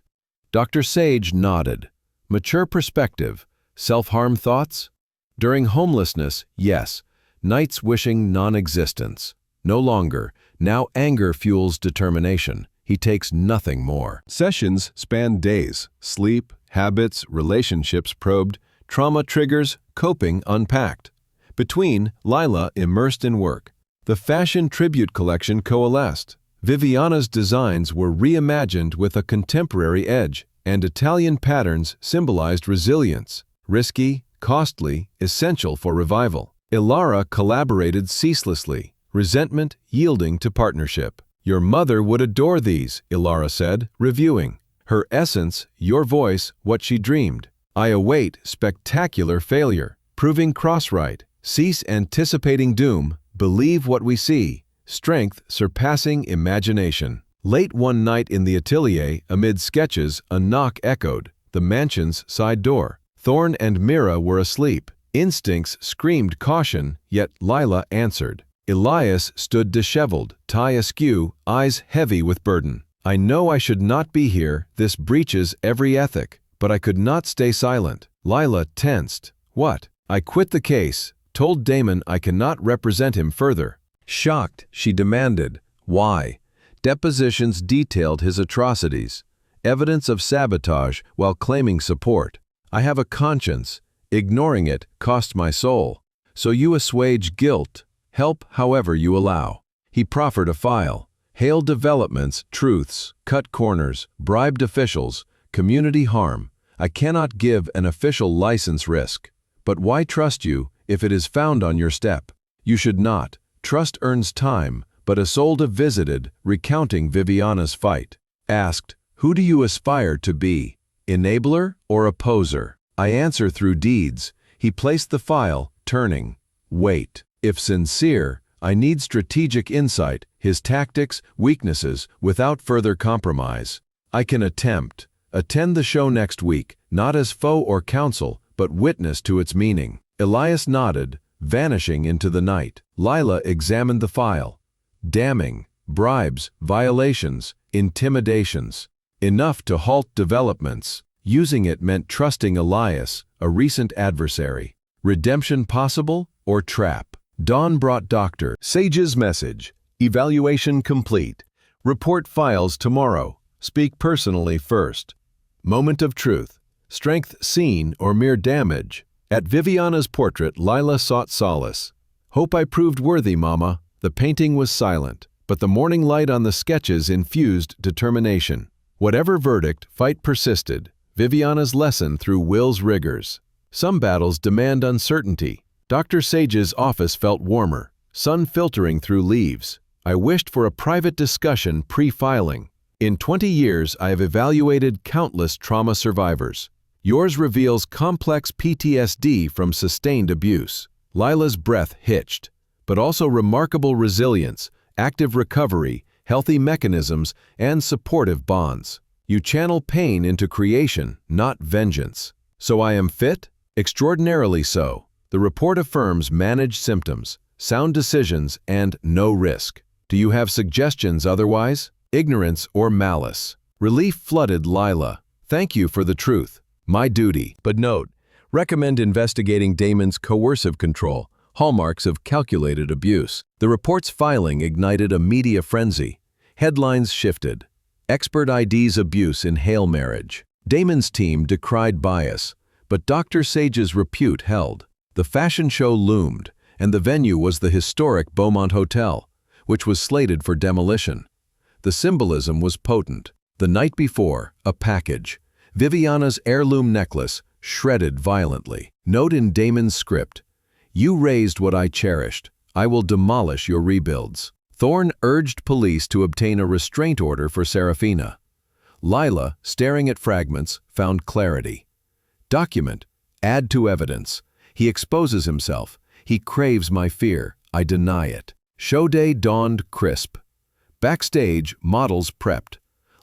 A: Dr. Sage nodded. Mature perspective. Self-harm thoughts? During homelessness, yes. Nights wishing non-existence. No longer. Now anger fuels determination. He takes nothing more. Sessions span days. Sleep, habits, relationships probed, trauma triggers, coping unpacked. Between, Lila immersed in work. The fashion tribute collection coalesced. Viviana's designs were reimagined with a contemporary edge, and Italian patterns symbolized resilience. Risky, costly, essential for revival. Ilara collaborated ceaselessly, resentment yielding to partnership. Your mother would adore these, Ilara said, reviewing. Her essence, your voice, what she dreamed. I await spectacular failure, proving cross-right. Cease anticipating doom, believe what we see. Strength surpassing imagination. Late one night in the atelier, amid sketches, a knock echoed, the mansion's side door. Thorn and Mira were asleep. Instincts screamed caution, yet Lila answered. Elias stood disheveled, tie askew, eyes heavy with burden. I know I should not be here, this breaches every ethic, but I could not stay silent. Lila tensed. What? I quit the case, told Damon I cannot represent him further. Shocked, she demanded, why? Depositions detailed his atrocities, evidence of sabotage while claiming support. I have a conscience. Ignoring it cost my soul. So you assuage guilt. Help however you allow. He proffered a file. Hail developments, truths, cut corners, bribed officials, community harm. I cannot give an official license risk. But why trust you if it is found on your step? You should not. Trust earns time, but Isolde visited, recounting Viviana's fight. Asked, who do you aspire to be? Enabler or opposer? I answer through deeds. He placed the file, turning. Wait. If sincere, I need strategic insight, his tactics, weaknesses, without further compromise. I can attempt. Attend the show next week, not as foe or counsel, but witness to its meaning. Elias nodded, vanishing into the night. Lila examined the file. Damning, bribes, violations, intimidations. Enough to halt developments. Using it meant trusting Elias, a recent adversary. Redemption possible or trap? Dawn brought Dr. Sage's message. Evaluation complete. Report files tomorrow. Speak personally first. Moment of truth. Strength seen or mere damage. At Viviana's portrait, Lila sought solace. Hope I proved worthy, Mama. The painting was silent, but the morning light on the sketches infused determination. Whatever verdict, fight persisted. Viviana's lesson through will's rigors. Some battles demand uncertainty. Dr. Sage's office felt warmer, sun filtering through leaves. I wished for a private discussion pre-filing. In 20 years, I have evaluated countless trauma survivors. Yours reveals complex PTSD from sustained abuse. Lila's breath hitched, but also remarkable resilience, active recovery, healthy mechanisms, and supportive bonds. You channel pain into creation, not vengeance. So I am fit? Extraordinarily so. The report affirms managed symptoms, sound decisions, and no risk. Do you have suggestions otherwise? Ignorance or malice? Relief flooded Lila. Thank you for the truth. My duty. But note, recommend investigating Damon's coercive control, hallmarks of calculated abuse. The report's filing ignited a media frenzy. Headlines shifted. Expert IDs abuse in Hail Marriage. Damon's team decried bias, but Dr. Sage's repute held. The fashion show loomed, and the venue was the historic Beaumont Hotel, which was slated for demolition. The symbolism was potent. The night before, a package. Viviana's heirloom necklace, shredded violently. Note in Damon's script, you raised what I cherished. I will demolish your rebuilds. Thorne urged police to obtain a restraint order for Serafina. Lila, staring at fragments, found clarity. Document. Add to evidence. He exposes himself. He craves my fear. I deny it. Show day dawned crisp. Backstage, models prepped.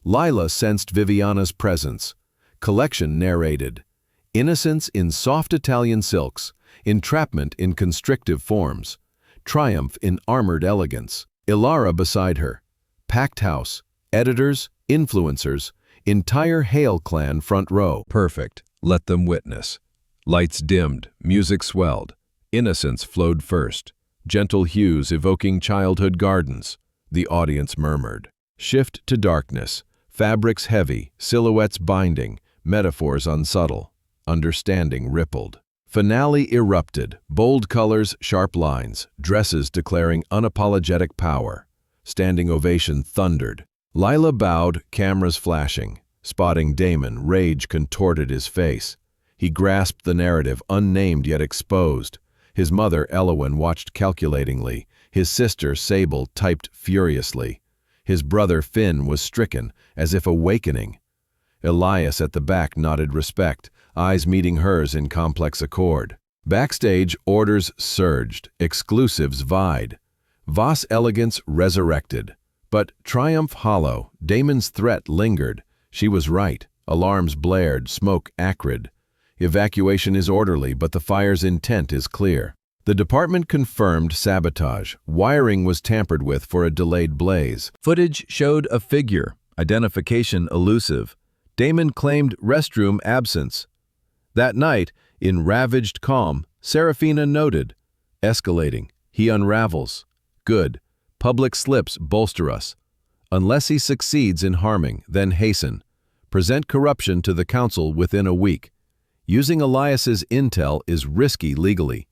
A: Lila sensed Viviana's presence. Collection narrated. Innocence in soft Italian silks, entrapment in constrictive forms, triumph in armored elegance. Ilara beside her. Packed house, editors, influencers, entire Hale clan front row. Perfect. Let them witness. Lights dimmed, music swelled. Innocence flowed first. Gentle hues evoking childhood gardens. The audience murmured. Shift to darkness. Fabrics heavy, silhouettes binding, metaphors unsubtle. Understanding rippled. Finale erupted. Bold colors, sharp lines, dresses declaring unapologetic power. Standing ovation thundered. Lila bowed, cameras flashing. Spotting Damon, rage contorted his face. He grasped the narrative, unnamed yet exposed. His mother, Elowen, watched calculatingly. His sister, Sable, typed furiously. His brother, Finn, was stricken, as if awakening. Elias at the back nodded respect, eyes meeting hers in complex accord. Backstage, orders surged, exclusives vied. Voss elegance resurrected. But triumph hollow, Damon's threat lingered. She was right. Alarms blared, smoke acrid. Evacuation is orderly, but the fire's intent is clear. The department confirmed sabotage. Wiring was tampered with for a delayed blaze. Footage showed a figure, identification elusive. Damon claimed restroom absence. That night, in ravaged calm, Serafina noted, escalating. He unravels. Good. Public slips bolster us. Unless he succeeds in harming, then hasten. Present corruption to the council within a week. Using Elias's intel is risky legally.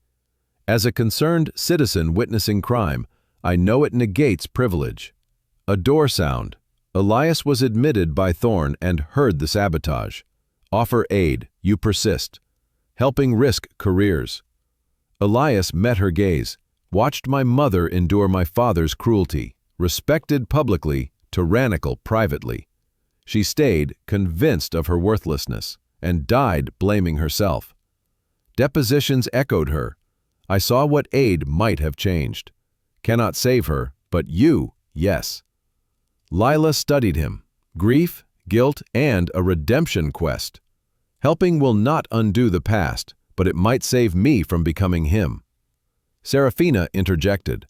A: As a concerned citizen witnessing crime, I know it negates privilege. A door sound. Elias was admitted by Thorne and heard the sabotage. Offer aid, you persist. Helping risk careers. Elias met her gaze. Watched my mother endure my father's cruelty. Respected publicly, tyrannical privately. She stayed, convinced of her worthlessness, and died blaming herself. Depositions echoed her. I saw what aid might have changed. Cannot save her, but you, yes. Lila studied him. Grief, guilt, and a redemption quest. Helping will not undo the past, but it might save me from becoming him. Serafina interjected.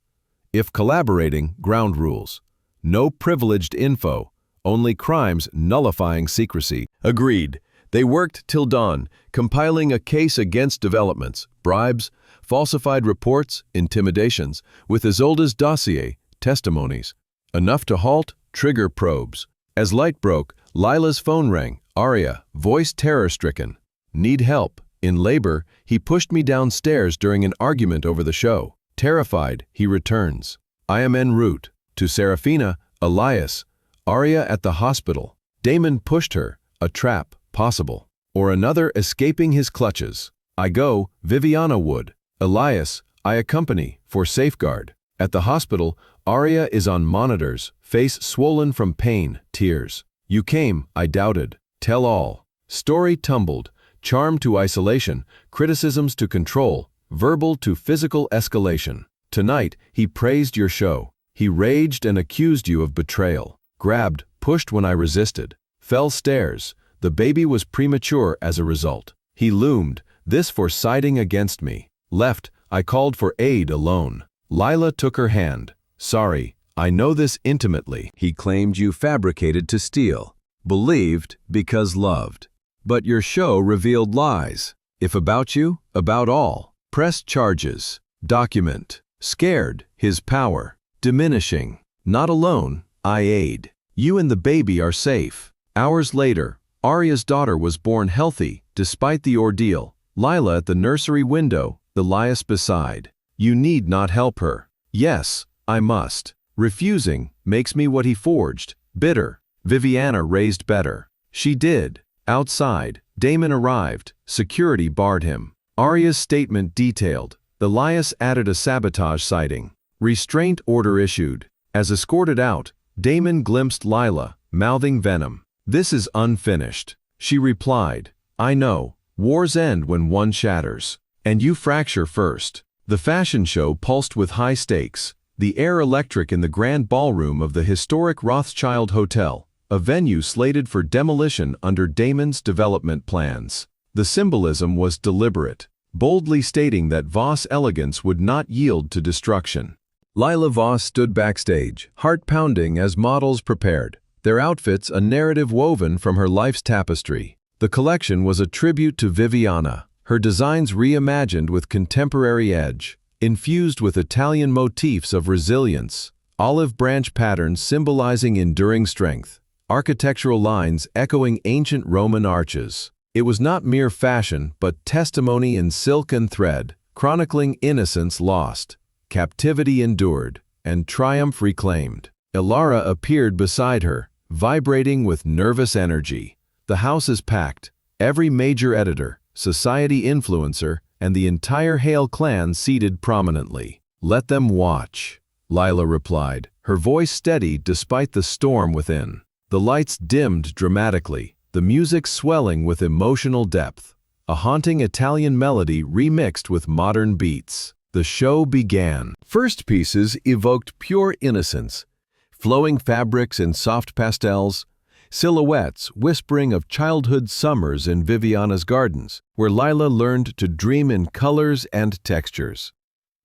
A: If collaborating, ground rules. No privileged info, only crimes nullifying secrecy. Agreed. They worked till dawn, compiling a case against developments, bribes, falsified reports, intimidations, with Isolde's dossier, testimonies. Enough to halt, trigger probes. As light broke, Lila's phone rang. Arya, voice terror-stricken. Need help. In labor, he pushed me downstairs during an argument over the show. Terrified, he returns. I am en route. To Serafina, Elias. Arya at the hospital. Damon pushed her. A trap, possible. Or another escaping his clutches. I go, Viviana would. Elias, I accompany, for safeguard. At the hospital, Arya is on monitors, face swollen from pain, tears. You came, I doubted. Tell all. Story tumbled. Charm to isolation, criticisms to control, verbal to physical escalation. Tonight, he praised your show. He raged and accused you of betrayal. Grabbed, pushed when I resisted. Fell stairs. The baby was premature as a result. He loomed, this for siding against me. Left, I called for aid alone. Lila took her hand. Sorry, I know this intimately. He claimed you fabricated to steal. Believed because loved. But your show revealed lies. If about you, about all. Press charges. Document. Scared, his power. Diminishing. Not alone, I aid. You and the baby are safe. Hours later, Arya's daughter was born healthy, despite the ordeal. Lila at the nursery window, Elias beside. You need not help her. Yes, I must. Refusing makes me what he forged. Bitter. Viviana raised better. She did. Outside, Damon arrived. Security barred him. Arya's statement detailed. Elias added a sabotage sighting. Restraint order issued. As escorted out, Damon glimpsed Lila, mouthing venom. This is unfinished. She replied, I know. Wars end when one shatters. And you fracture first. The fashion show pulsed with high stakes. The air electric in the grand ballroom of the historic Rothschild Hotel, a venue slated for demolition under Damon's development plans. The symbolism was deliberate, boldly stating that Voss elegance would not yield to destruction. Lila Voss stood backstage, heart pounding as models prepared, their outfits a narrative woven from her life's tapestry. The collection was a tribute to Viviana, her designs reimagined with contemporary edge, infused with Italian motifs of resilience, olive branch patterns symbolizing enduring strength, architectural lines echoing ancient Roman arches. It was not mere fashion, but testimony in silk and thread, chronicling innocence lost, captivity endured, and triumph reclaimed. Ilara appeared beside her, vibrating with nervous energy. The house is packed, every major editor, society influencer, and the entire Hale clan seated prominently. "Let them watch," Lila replied, her voice steady despite the storm within. The lights dimmed dramatically, the music swelling with emotional depth, a haunting Italian melody remixed with modern beats. The show began. First pieces evoked pure innocence, flowing fabrics in soft pastels, silhouettes whispering of childhood summers in Viviana's gardens, where Lila learned to dream in colors and textures.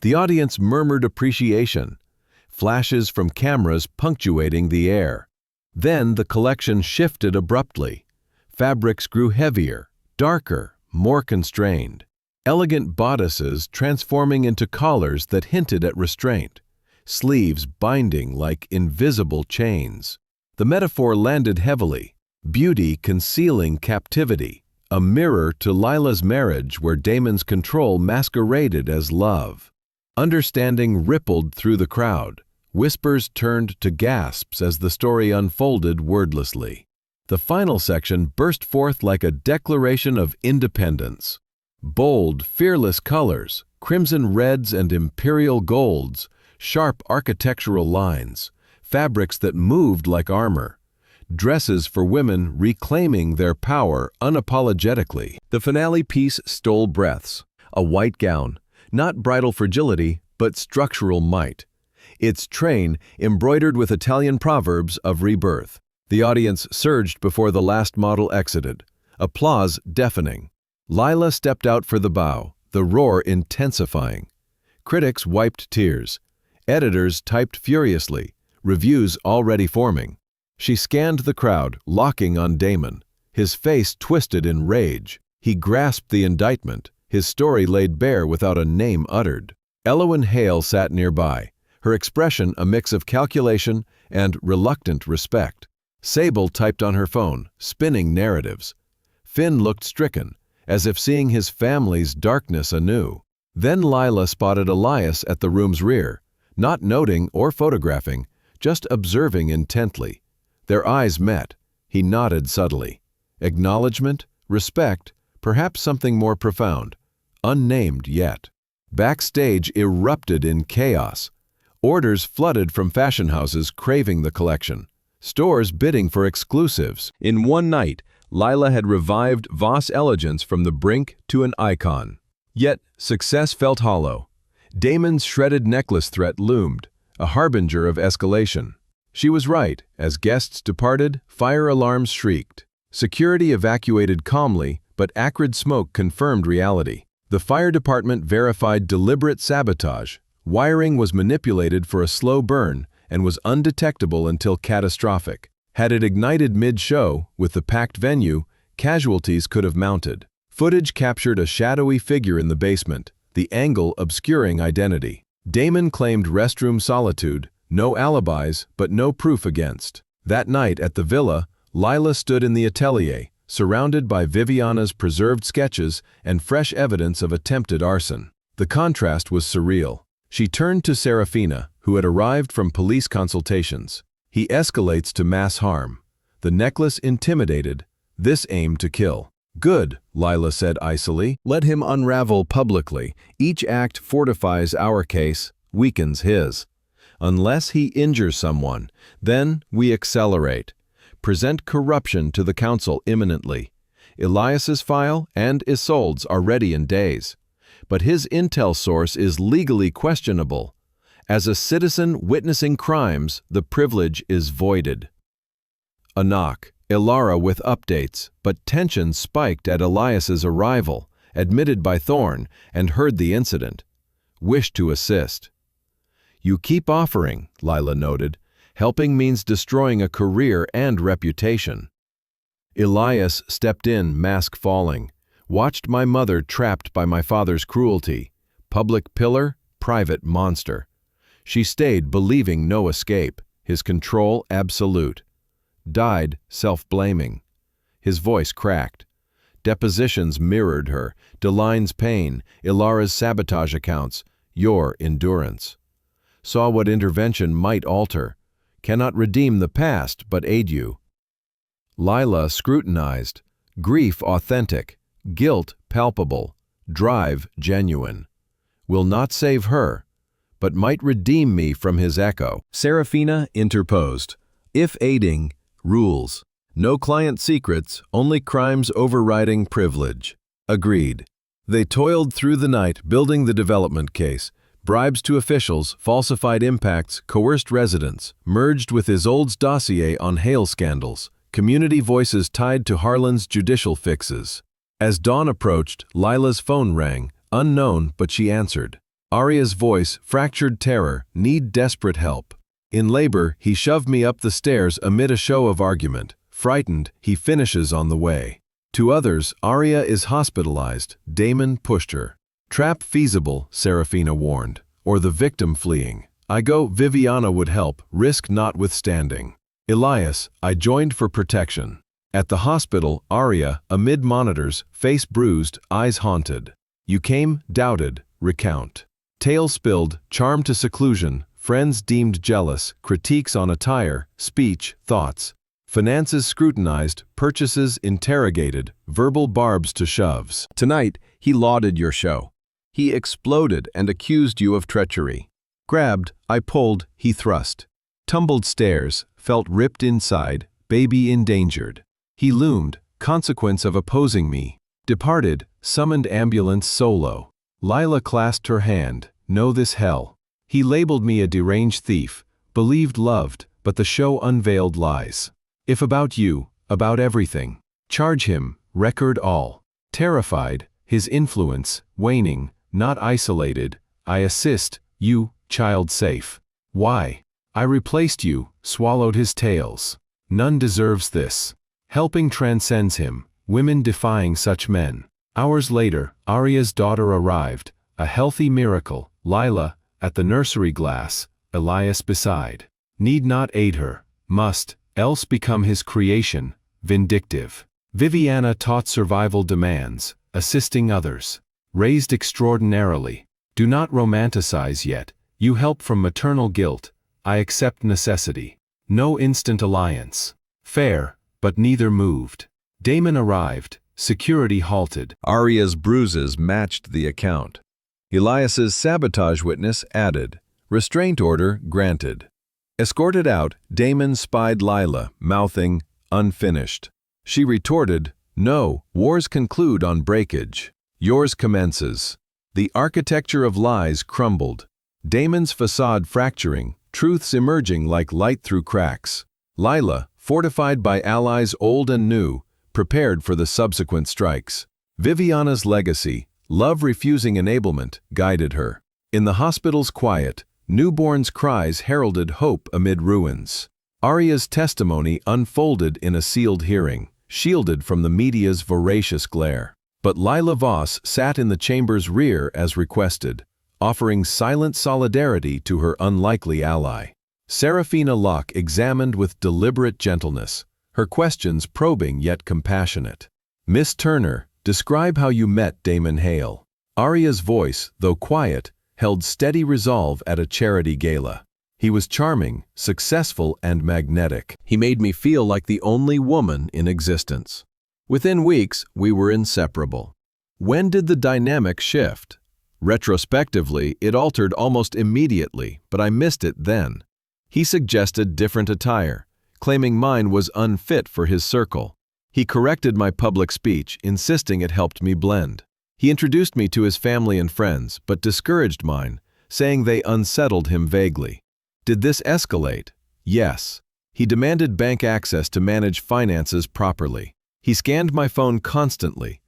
A: The audience murmured appreciation, flashes from cameras punctuating the air. Then the collection shifted abruptly. Fabrics grew heavier, darker, more constrained. Elegant bodices transforming into collars that hinted at restraint, sleeves binding like invisible chains. The metaphor landed heavily, beauty concealing captivity, a mirror to Lila's marriage where Damon's control masqueraded as love. Understanding rippled through the crowd. Whispers turned to gasps as the story unfolded wordlessly. The final section burst forth like a declaration of independence. Bold, fearless colors, crimson reds and imperial golds, sharp architectural lines, fabrics that moved like armor, dresses for women reclaiming their power unapologetically. The finale piece stole breaths, a white gown, not bridal fragility, but structural might. Its train embroidered with Italian proverbs of rebirth. The audience surged before the last model exited, applause deafening. Lila stepped out for the bow, the roar intensifying. Critics wiped tears. Editors typed furiously, reviews already forming. She scanned the crowd, locking on Damon, his face twisted in rage. He grasped the indictment, his story laid bare without a name uttered. Elowyn Hale sat nearby, her expression a mix of calculation and reluctant respect. Sable typed on her phone, spinning narratives. Finn looked stricken, as if seeing his family's darkness anew. Then Lila spotted Elias at the room's rear, not noting or photographing, just observing intently. Their eyes met. He nodded subtly. Acknowledgement, respect, perhaps something more profound, unnamed yet. Backstage erupted in chaos. Orders flooded from fashion houses craving the collection, stores bidding for exclusives. In one night, Lila had revived Voss elegance from the brink to an icon. Yet, success felt hollow. Damon's shredded necklace threat loomed, a harbinger of escalation. She was right. As guests departed, fire alarms shrieked. Security evacuated calmly, but acrid smoke confirmed reality. The fire department verified deliberate sabotage. Wiring was manipulated for a slow burn and was undetectable until catastrophic. Had it ignited mid-show, with the packed venue, casualties could have mounted. Footage captured a shadowy figure in the basement, the angle obscuring identity. Damon claimed restroom solitude, no alibis, but no proof against. That night at the villa, Lila stood in the atelier, surrounded by Viviana's preserved sketches and fresh evidence of attempted arson. The contrast was surreal. She turned to Serafina, who had arrived from police consultations. He escalates to mass harm. The necklace intimidated, this aimed to kill. Good, Lila said icily. Let him unravel publicly. Each act fortifies our case, weakens his. Unless he injures someone, then we accelerate. Present corruption to the council imminently. Elias's file and Isolde's are ready in days. But his intel source is legally questionable. As a citizen witnessing crimes, the privilege is voided. A knock. Ilara with updates, but tension spiked at Elias's arrival, admitted by Thorne, and heard the incident. Wished to assist. You keep offering, Lila noted. Helping means destroying a career and reputation. Elias stepped in, mask falling. Watched my mother trapped by my father's cruelty. Public pillar, private monster. She stayed, believing no escape. His control absolute. Died, self-blaming. His voice cracked. Depositions mirrored her. Deline's pain, Ilara's sabotage accounts, your endurance. Saw what intervention might alter. Cannot redeem the past, but aid you. Lila scrutinized. Grief authentic. Guilt palpable. Drive genuine. Will not save her, but might redeem me from his echo. Serafina interposed. If aiding, rules. No client secrets, only crimes overriding privilege. Agreed. They toiled through the night building the development case. Bribes to officials, falsified impacts, coerced residents, merged with Isolde's dossier on Hale scandals, community voices tied to Harlan's judicial fixes. As dawn approached, Lila's phone rang, unknown, but she answered. Arya's voice, fractured terror, need desperate help. In labor, he shoved me up the stairs amid a show of argument. Frightened, he finishes on the way. To others, Arya is hospitalized. Damon pushed her. Trap feasible, Serafina warned, or the victim fleeing. I go, Viviana would help, risk notwithstanding. Elias, I joined for protection. At the hospital, Arya, amid monitors, face bruised, eyes haunted. You came, doubted, recount. Tale spilled, charm to seclusion, friends deemed jealous, critiques on attire, speech, thoughts. Finances scrutinized, purchases interrogated, verbal barbs to shoves. Tonight, he lauded your show. He exploded and accused you of treachery. Grabbed, I pulled, he thrust. Tumbled stairs, felt ripped inside, baby endangered. He loomed, consequence of opposing me. Departed, summoned ambulance solo. Lila clasped her hand, know this hell. He labeled me a deranged thief, believed loved, but the show unveiled lies. If about you, about everything. Charge him, record all. Terrified, his influence, waning, not isolated, I assist, you, child safe. Why? I replaced you, swallowed his tales. None deserves this. Helping transcends him, women defying such men. Hours later, Arya's daughter arrived, a healthy miracle, Lila, at the nursery glass, Elias beside. Need not aid her, must, else become his creation, vindictive. Viviana taught survival demands, assisting others. Raised extraordinarily. Do not romanticize yet, you help from maternal guilt, I accept necessity. No instant alliance. Fair, but neither moved. Damon arrived, security halted. Arya's bruises matched the account. Elias's sabotage witness added. Restraint order granted. Escorted out, Damon spied Lila, mouthing, unfinished. She retorted, no, wars conclude on breakage. Yours commences. The architecture of lies crumbled. Damon's facade fracturing, truths emerging like light through cracks. Lila, fortified by allies old and new, prepared for the subsequent strikes. Viviana's legacy, love refusing enablement, guided her. In the hospital's quiet, newborn's cries heralded hope amid ruins. Arya's testimony unfolded in a sealed hearing, shielded from the media's voracious glare. But Lila Voss sat in the chamber's rear as requested, offering silent solidarity to her unlikely ally. Serafina Locke examined with deliberate gentleness, her questions probing yet compassionate. Miss Turner, describe how you met Damon Hale. Arya's voice, though quiet, held steady resolve at a charity gala. He was charming, successful, and magnetic. He made me feel like the only woman in existence. Within weeks, we were inseparable. When did the dynamic shift? Retrospectively, it altered almost immediately, but I missed it then. He suggested different attire, claiming mine was unfit for his circle. He corrected my public speech, insisting it helped me blend. He introduced me to his family and friends, but discouraged mine, saying they unsettled him vaguely. Did this escalate? Yes. He demanded bank access to manage finances properly. He scanned my phone constantly,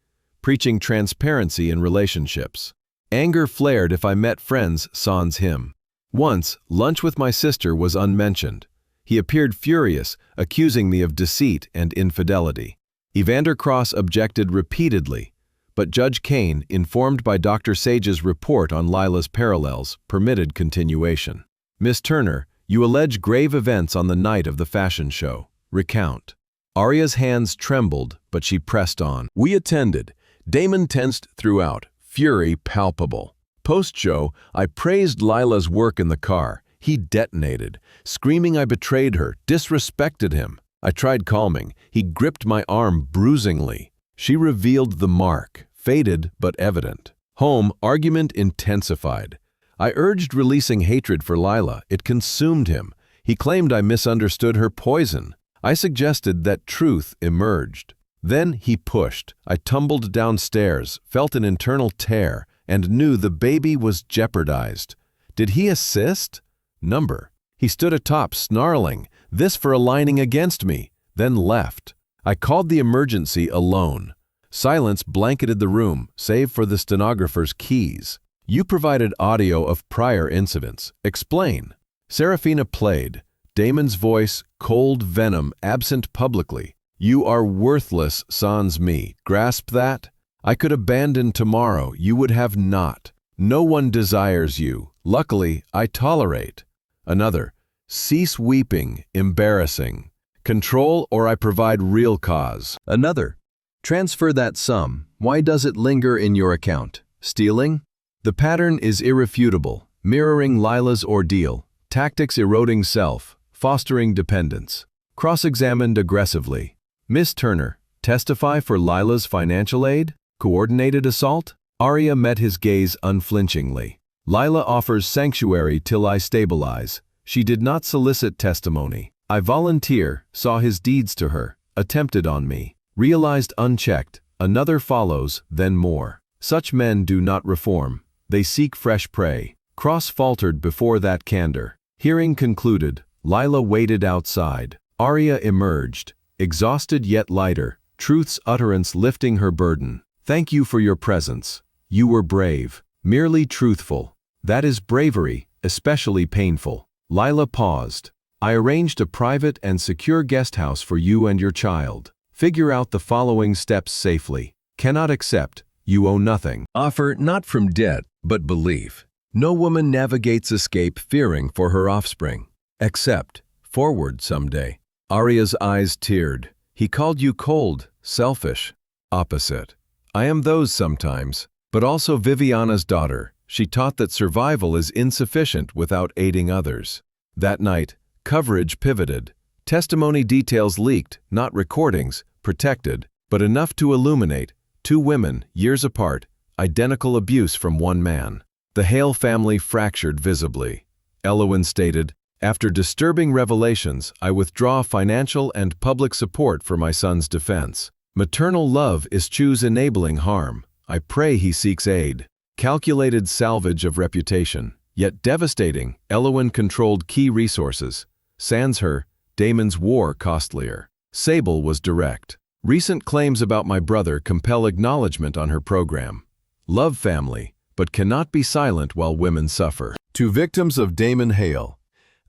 A: preaching transparency in relationships. Anger flared if I met friends sans him. Once, lunch with my sister was unmentioned. He appeared furious, accusing me of deceit and infidelity. Evander Cross objected repeatedly, but Judge Kane, informed by Dr. Sage's report on Lila's parallels, permitted continuation. Miss Turner, you allege grave events on the night of the fashion show. Recount. Aria's hands trembled, but she pressed on. We attended. Damon tensed throughout, fury palpable. Post-show, I praised Lila's work in the car. He detonated, screaming I betrayed her, disrespected him. I tried calming. He gripped my arm bruisingly. She revealed the mark, faded but evident. Home, argument intensified. I urged releasing hatred for Lila. It consumed him. He claimed I misunderstood her poison. I suggested that truth emerged. Then he pushed. I tumbled downstairs, felt an internal tear, and knew the baby was jeopardized. Did he assist? Number. He stood atop, snarling, this for aligning against me, then left. I called the emergency alone. Silence blanketed the room, save for the stenographer's keys. You provided audio of prior incidents. Explain. Serafina played. Damon's voice, cold venom, absent publicly. You are worthless sans me. Grasp that? I could abandon tomorrow. You would have not. No one desires you. Luckily, I tolerate. Another. Cease weeping. Embarrassing. Control or I provide real cause. Another. Transfer that sum. Why does it linger in your account? Stealing? The pattern is irrefutable, mirroring Lila's ordeal, tactics eroding self, fostering dependence. Cross-examined aggressively. Miss Turner, testify for Lila's financial aid? Coordinated assault? Aria met his gaze unflinchingly. Lila offers sanctuary till I stabilize. She did not solicit testimony. I volunteer, saw his deeds to her, attempted on me. Realized unchecked, another follows, then more. Such men do not reform. They seek fresh prey. Cross faltered before that candor. Hearing concluded, Lila waited outside. Aria emerged, exhausted yet lighter, truth's utterance lifting her burden. Thank you for your presence. You were brave, merely truthful. That is bravery, especially painful. Lila paused. I arranged a private and secure guest house for you and your child. Figure out the following steps safely. Cannot accept. You owe nothing. Offer not from debt, but belief. No woman navigates escape fearing for her offspring. Accept. Forward someday. Aria's eyes teared. He called you cold, selfish. Opposite. I am those sometimes, but also Viviana's daughter. She taught that survival is insufficient without aiding others. That night, coverage pivoted. Testimony details leaked, not recordings, protected, but enough to illuminate. 2 women, years apart, identical abuse from one man. The Hale family fractured visibly. Elowen stated, after disturbing revelations, I withdraw financial and public support for my son's defense. Maternal love eschews enabling harm. I pray he seeks aid. Calculated salvage of reputation, yet devastating. Elowen controlled key resources. Sans her, Damon's war costlier. Sable was direct. Recent claims about my brother compel acknowledgement on her program. Love family, but cannot be silent while women suffer. To victims of Damon Hale,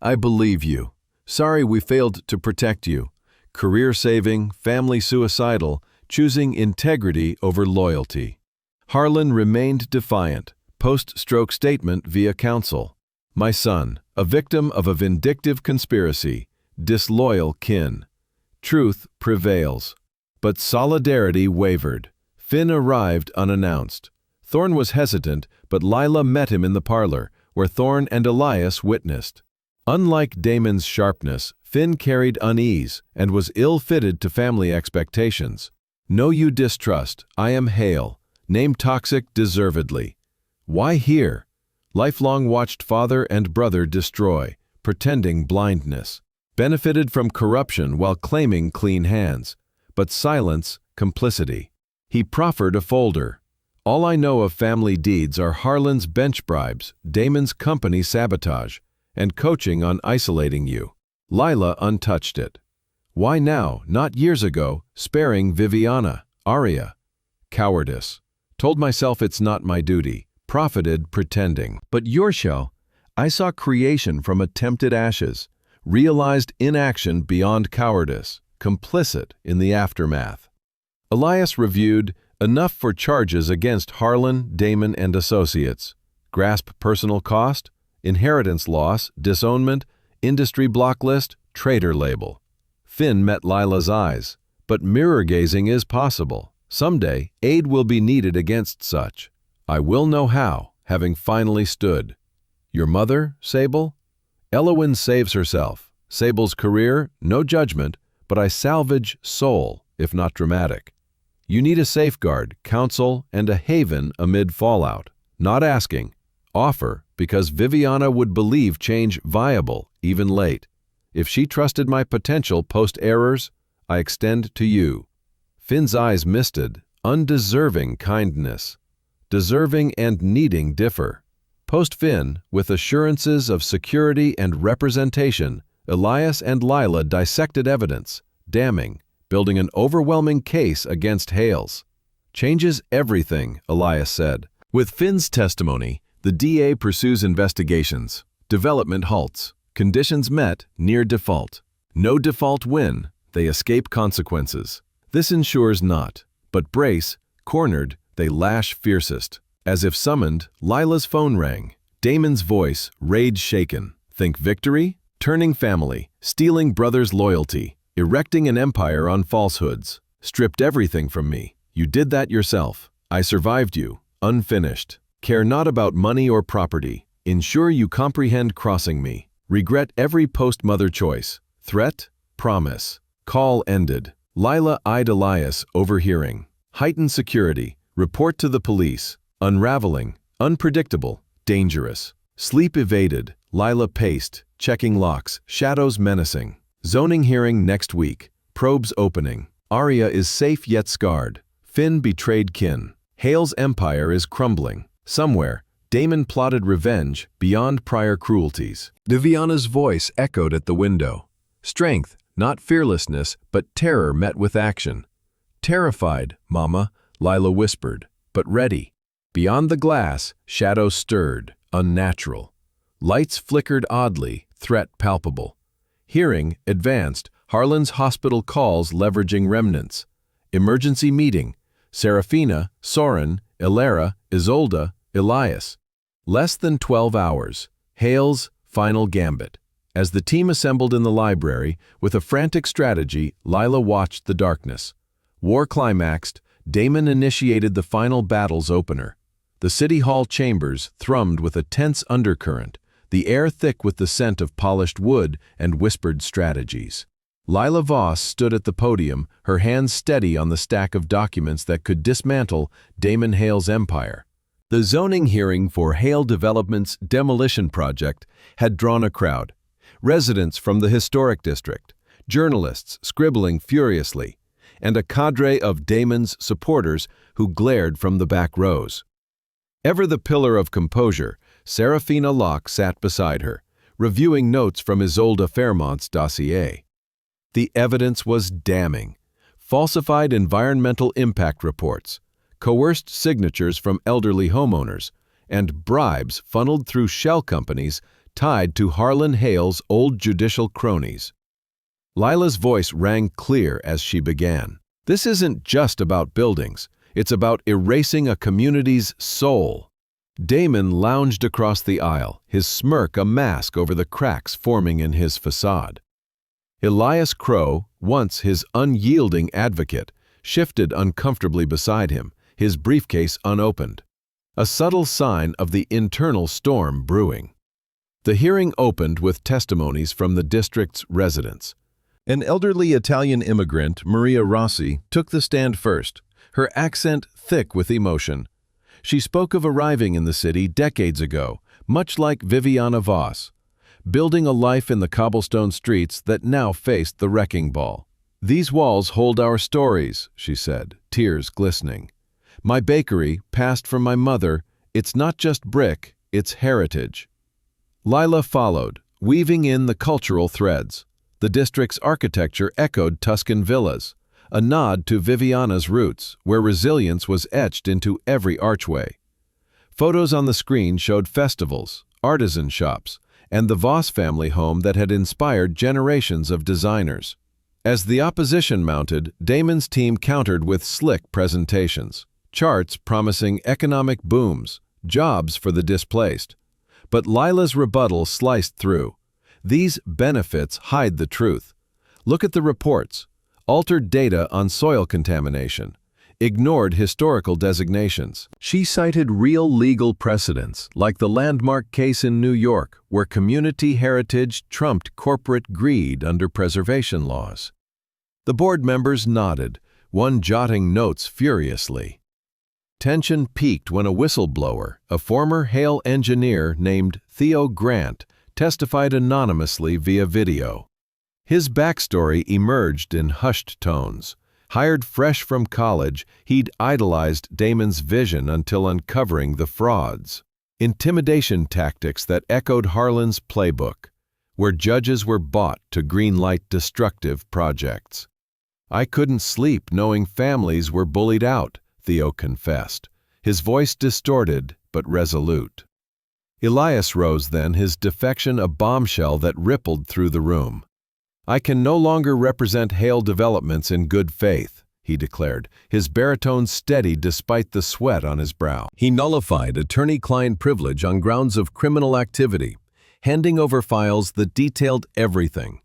A: I believe you. Sorry we failed to protect you. Career saving, family suicidal, choosing integrity over loyalty. Harlan remained defiant. Post-stroke statement via counsel. My son, a victim of a vindictive conspiracy, disloyal kin. Truth prevails. But solidarity wavered. Finn arrived unannounced. Thorne was hesitant, but Lila met him in the parlor, where Thorne and Elias witnessed. Unlike Damon's sharpness, Finn carried unease and was ill-fitted to family expectations. Know you distrust. I am Hale. Name toxic deservedly. Why here? Lifelong watched father and brother destroy, pretending blindness. Benefited from corruption while claiming clean hands. But silence, complicity. He proffered a folder. All I know of family deeds are Harlan's bench bribes, Damon's company sabotage, and coaching on isolating you. Lila untouched it. Why now, not years ago, sparing Viviana, Aria? Cowardice. Told myself it's not my duty. Profited pretending. But your show, I saw creation from attempted ashes, realized inaction beyond cowardice, complicit in the aftermath. Elias reviewed enough for charges against Harlan, Damon, and Associates. Grasp personal cost, inheritance loss, disownment, industry blocklist, traitor label. Finn met Lila's eyes. But mirror gazing is possible. Someday, aid will be needed against such. I will know how, having finally stood. Your mother, Sable? Elowen saves herself. Sable's career, no judgment, but I salvage soul, if not dramatic. You need a safeguard, counsel, and a haven amid fallout. Not asking. Offer, because Viviana would believe change viable, even late. If she trusted my potential post-errors, I extend to you. Finn's eyes misted, undeserving kindness. Deserving and needing differ. Post-Finn, with assurances of security and representation, Elias and Lila dissected evidence, damning, building an overwhelming case against Hales. Changes everything, Elias said. With Finn's testimony, the DA pursues investigations. Development halts. Conditions met, near default. No default win, they escape consequences. This ensures not. But brace, cornered, they lash fiercest. As if summoned, Lila's phone rang. Damon's voice, rage shaken. Think victory? Turning family, stealing brother's loyalty, erecting an empire on falsehoods. Stripped everything from me. You did that yourself. I survived you, unfinished. Care not about money or property. Ensure you comprehend crossing me. Regret every post-mother choice. Threat? Promise. Call ended. Lila eyed Elias, overhearing. Heightened security. Report to the police. Unraveling. Unpredictable. Dangerous. Sleep evaded. Lila paced, checking locks. Shadows menacing. Zoning hearing next week. Probes opening. Aria is safe yet scarred. Finn betrayed kin. Hale's empire is crumbling. Somewhere, Damon plotted revenge beyond prior cruelties. Viviana's voice echoed at the window. Strength, not fearlessness, but terror met with action. Terrified, Mama, Lila whispered, but ready. Beyond the glass, shadows stirred, unnatural. Lights flickered oddly, threat palpable. Hearing advanced, Harlan's hospital calls leveraging remnants. Emergency meeting. Serafina, Soren, Ilera, Isolda, Elias. Less than 12 hours. Hale's final gambit. As the team assembled in the library, with a frantic strategy, Lila watched the darkness. War climaxed, Damon initiated the final battle's opener. The City Hall chambers thrummed with a tense undercurrent, the air thick with the scent of polished wood and whispered strategies. Lila Voss stood at the podium, her hands steady on the stack of documents that could dismantle Damon Hale's empire. The zoning hearing for Hale Development's demolition project had drawn a crowd. Residents from the historic district, journalists scribbling furiously, and a cadre of Damon's supporters who glared from the back rows. Ever the pillar of composure, Serafina Locke sat beside her, reviewing notes from Isolde Fairmont's dossier. The evidence was damning. Falsified environmental impact reports, coerced signatures from elderly homeowners, and bribes funneled through shell companies tied to Harlan Hale's old judicial cronies. Lila's voice rang clear as she began. This isn't just about buildings. It's about erasing a community's soul. Damon lounged across the aisle, his smirk a mask over the cracks forming in his facade. Elias Crow, once his unyielding advocate, shifted uncomfortably beside him, his briefcase unopened. A subtle sign of the internal storm brewing. The hearing opened with testimonies from the district's residents. An elderly Italian immigrant, Maria Rossi, took the stand first, her accent thick with emotion. She spoke of arriving in the city decades ago, much like Viviana Voss, building a life in the cobblestone streets that now faced the wrecking ball. These walls hold our stories, she said, tears glistening. My bakery, passed from my mother, it's not just brick, it's heritage. Lila followed, weaving in the cultural threads. The district's architecture echoed Tuscan villas, a nod to Viviana's roots, where resilience was etched into every archway. Photos on the screen showed festivals, artisan shops, and the Voss family home that had inspired generations of designers. As the opposition mounted, Damon's team countered with slick presentations, charts promising economic booms, jobs for the displaced. But Lila's rebuttal sliced through. These benefits hide the truth. Look at the reports. Altered data on soil contamination. Ignored historical designations. She cited real legal precedents, like the landmark case in New York, where community heritage trumped corporate greed under preservation laws. The board members nodded, one jotting notes furiously. Tension peaked when a whistleblower, a former Hale engineer named Theo Grant, testified anonymously via video. His backstory emerged in hushed tones. Hired fresh from college, he'd idolized Damon's vision until uncovering the frauds. Intimidation tactics that echoed Harlan's playbook, where judges were bought to greenlight destructive projects. "I couldn't sleep knowing families were bullied out," Theo confessed, his voice distorted but resolute. Elias rose then, his defection a bombshell that rippled through the room. "I can no longer represent Hale Developments in good faith," he declared, his baritone steady despite the sweat on his brow. He nullified attorney-client privilege on grounds of criminal activity, handing over files that detailed everything.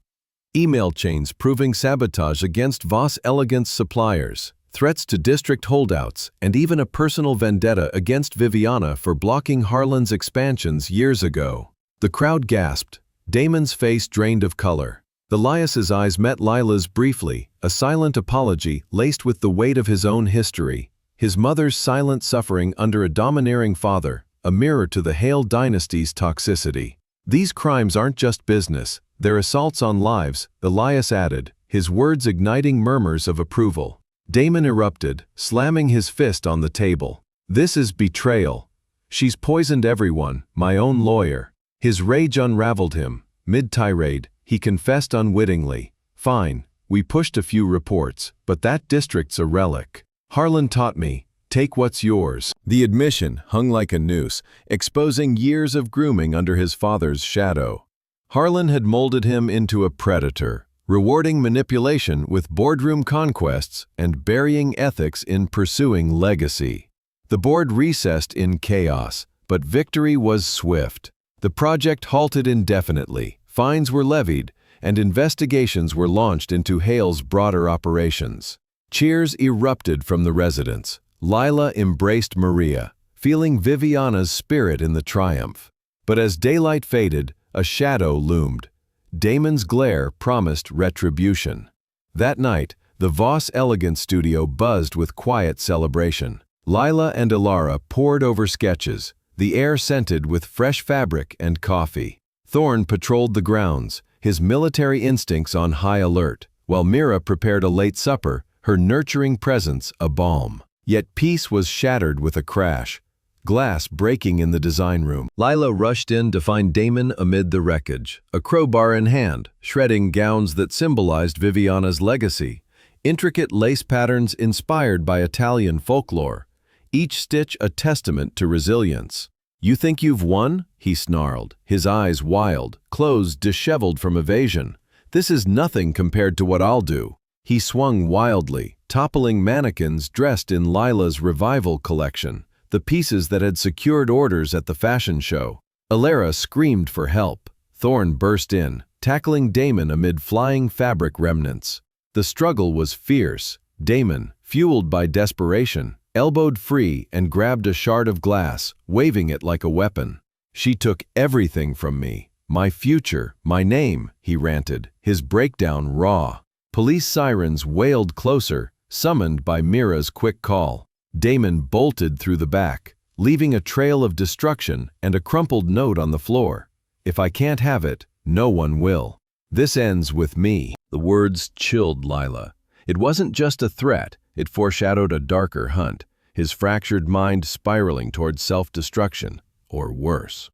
A: Email chains proving sabotage against Voss Elegance suppliers, threats to district holdouts, and even a personal vendetta against Viviana for blocking Harlan's expansions years ago. The crowd gasped. Damon's face drained of color. Elias's eyes met Lila's briefly, a silent apology laced with the weight of his own history, his mother's silent suffering under a domineering father, a mirror to the Hale dynasty's toxicity. "These crimes aren't just business, they're assaults on lives," Elias added, his words igniting murmurs of approval. Damon erupted, slamming his fist on the table. "This is betrayal. She's poisoned everyone, my own lawyer." His rage unraveled him. Mid-tirade, he confessed unwittingly. "Fine, we pushed a few reports, but that district's a relic. Harlan taught me, take what's yours." The admission hung like a noose, exposing years of grooming under his father's shadow. Harlan had molded him into a predator, rewarding manipulation with boardroom conquests and burying ethics in pursuing legacy. The board recessed in chaos, but victory was swift. The project halted indefinitely, fines were levied, and investigations were launched into Hale's broader operations. Cheers erupted from the residents. Lila embraced Maria, feeling Viviana's spirit in the triumph. But as daylight faded, a shadow loomed. Damon's glare promised retribution. That night, the Voss Elegance studio buzzed with quiet celebration. Lila and Ilara pored over sketches, the air scented with fresh fabric and coffee. Thorne patrolled the grounds, his military instincts on high alert, while Mira prepared a late supper, her nurturing presence a balm. Yet peace was shattered with a crash, glass breaking in the design room. Lila rushed in to find Damon amid the wreckage, a crowbar in hand, shredding gowns that symbolized Viviana's legacy, intricate lace patterns inspired by Italian folklore, each stitch a testament to resilience. "You think you've won?" he snarled, his eyes wild, clothes disheveled from evasion. "This is nothing compared to what I'll do." He swung wildly, toppling mannequins dressed in Lila's revival collection, the pieces that had secured orders at the fashion show. Ilara screamed for help. Thorne burst in, tackling Damon amid flying fabric remnants. The struggle was fierce. Damon, fueled by desperation, elbowed free and grabbed a shard of glass, waving it like a weapon. "She took everything from me. My future, my name," he ranted, his breakdown raw. Police sirens wailed closer, summoned by Mira's quick call. Damon bolted through the back, leaving a trail of destruction and a crumpled note on the floor. "If I can't have it, no one will. This ends with me." The words chilled Lila. It wasn't just a threat, it foreshadowed a darker hunt, his fractured mind spiraling towards self-destruction, or worse.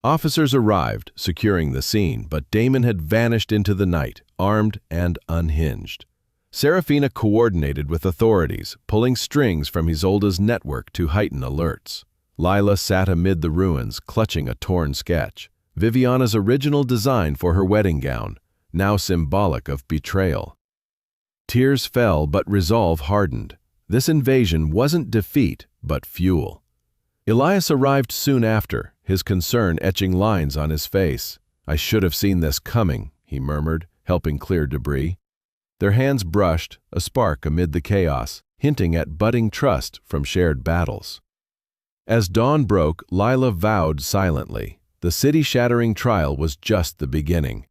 A: Officers arrived, securing the scene, but Damon had vanished into the night, armed and unhinged. Serafina coordinated with authorities, pulling strings from Isolda's network to heighten alerts. Lila sat amid the ruins, clutching a torn sketch, Viviana's original design for her wedding gown, now symbolic of betrayal. Tears fell, but resolve hardened. This invasion wasn't defeat, but fuel. Elias arrived soon after, his concern etching lines on his face. "I should have seen this coming," he murmured, helping clear debris. Their hands brushed, a spark amid the chaos, hinting at budding trust from shared battles. As dawn broke, Lila vowed silently. The city-shattering trial was just the beginning.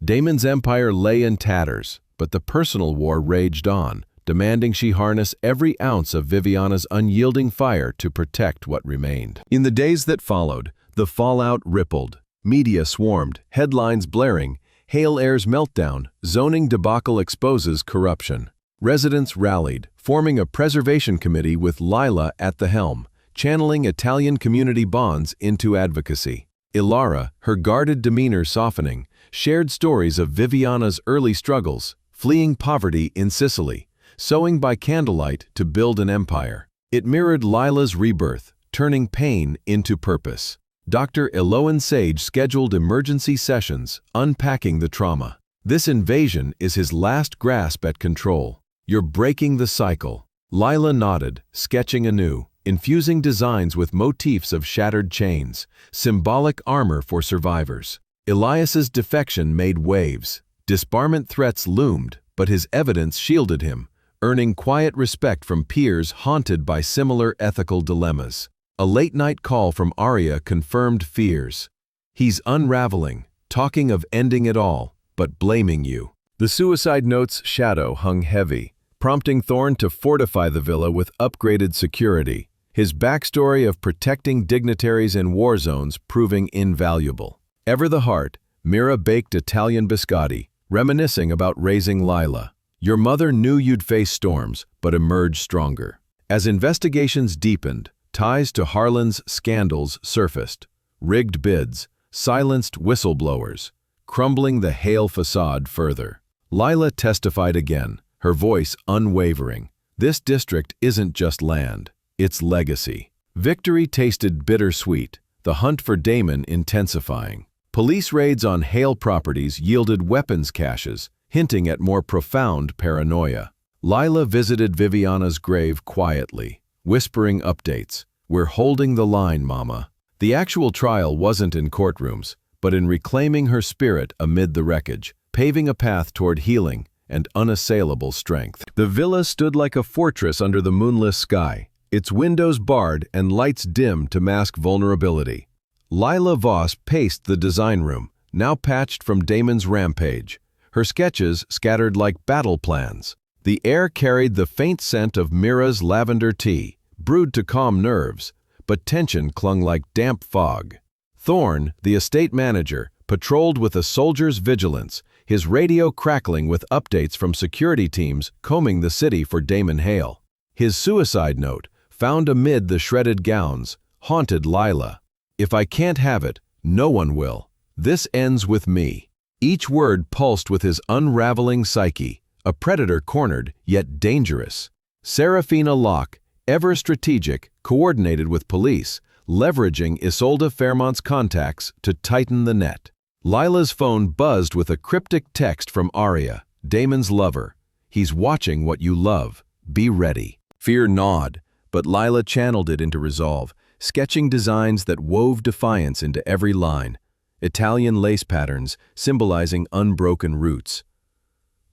A: Damon's empire lay in tatters, but the personal war raged on, demanding she harness every ounce of Viviana's unyielding fire to protect what remained. In the days that followed, the fallout rippled. Media swarmed, headlines blaring, Hail Air's meltdown, zoning debacle exposes corruption. Residents rallied, forming a preservation committee with Lila at the helm, channeling Italian community bonds into advocacy. Ilara, her guarded demeanor softening, shared stories of Viviana's early struggles, fleeing poverty in Sicily, sewing by candlelight to build an empire. It mirrored Lila's rebirth, turning pain into purpose. Dr. Eloan Sage scheduled emergency sessions, unpacking the trauma. This invasion is his last grasp at control. "You're breaking the cycle." Lila nodded, sketching anew, infusing designs with motifs of shattered chains, symbolic armor for survivors. Elias's defection made waves. Disbarment threats loomed, but his evidence shielded him, earning quiet respect from peers haunted by similar ethical dilemmas. A late-night call from Arya confirmed fears. "He's unraveling, talking of ending it all, but blaming you." The suicide note's shadow hung heavy, prompting Thorne to fortify the villa with upgraded security, his backstory of protecting dignitaries in war zones proving invaluable. Ever the heart, Mira baked Italian biscotti, reminiscing about raising Lila. "Your mother knew you'd face storms, but emerged stronger." As investigations deepened, ties to Harlan's scandals surfaced. Rigged bids, silenced whistleblowers, crumbling the Hale facade further. Lila testified again, her voice unwavering. "This district isn't just land, it's legacy." Victory tasted bittersweet, the hunt for Damon intensifying. Police raids on Hale properties yielded weapons caches, hinting at more profound paranoia. Lila visited Viviana's grave quietly, whispering updates. "We're holding the line, Mama." The actual trial wasn't in courtrooms, but in reclaiming her spirit amid the wreckage, paving a path toward healing and unassailable strength. The villa stood like a fortress under the moonless sky, its windows barred and lights dim to mask vulnerability. Lila Voss paced the design room, now patched from Damon's rampage, her sketches scattered like battle plans. The air carried the faint scent of Mira's lavender tea, brewed to calm nerves, but tension clung like damp fog. Thorne, the estate manager, patrolled with a soldier's vigilance, his radio crackling with updates from security teams combing the city for Damon Hale. His suicide note, found amid the shredded gowns, haunted Lila. "If I can't have it, no one will. This ends with me." Each word pulsed with his unraveling psyche, a predator cornered, yet dangerous. Serafina Locke, ever strategic, coordinated with police, leveraging Isolde Fairmont's contacts to tighten the net. Lila's phone buzzed with a cryptic text from Arya, Damon's lover. "He's watching what you love. Be ready." Fear gnawed, but Lila channeled it into resolve, sketching designs that wove defiance into every line. Italian lace patterns symbolizing unbroken roots.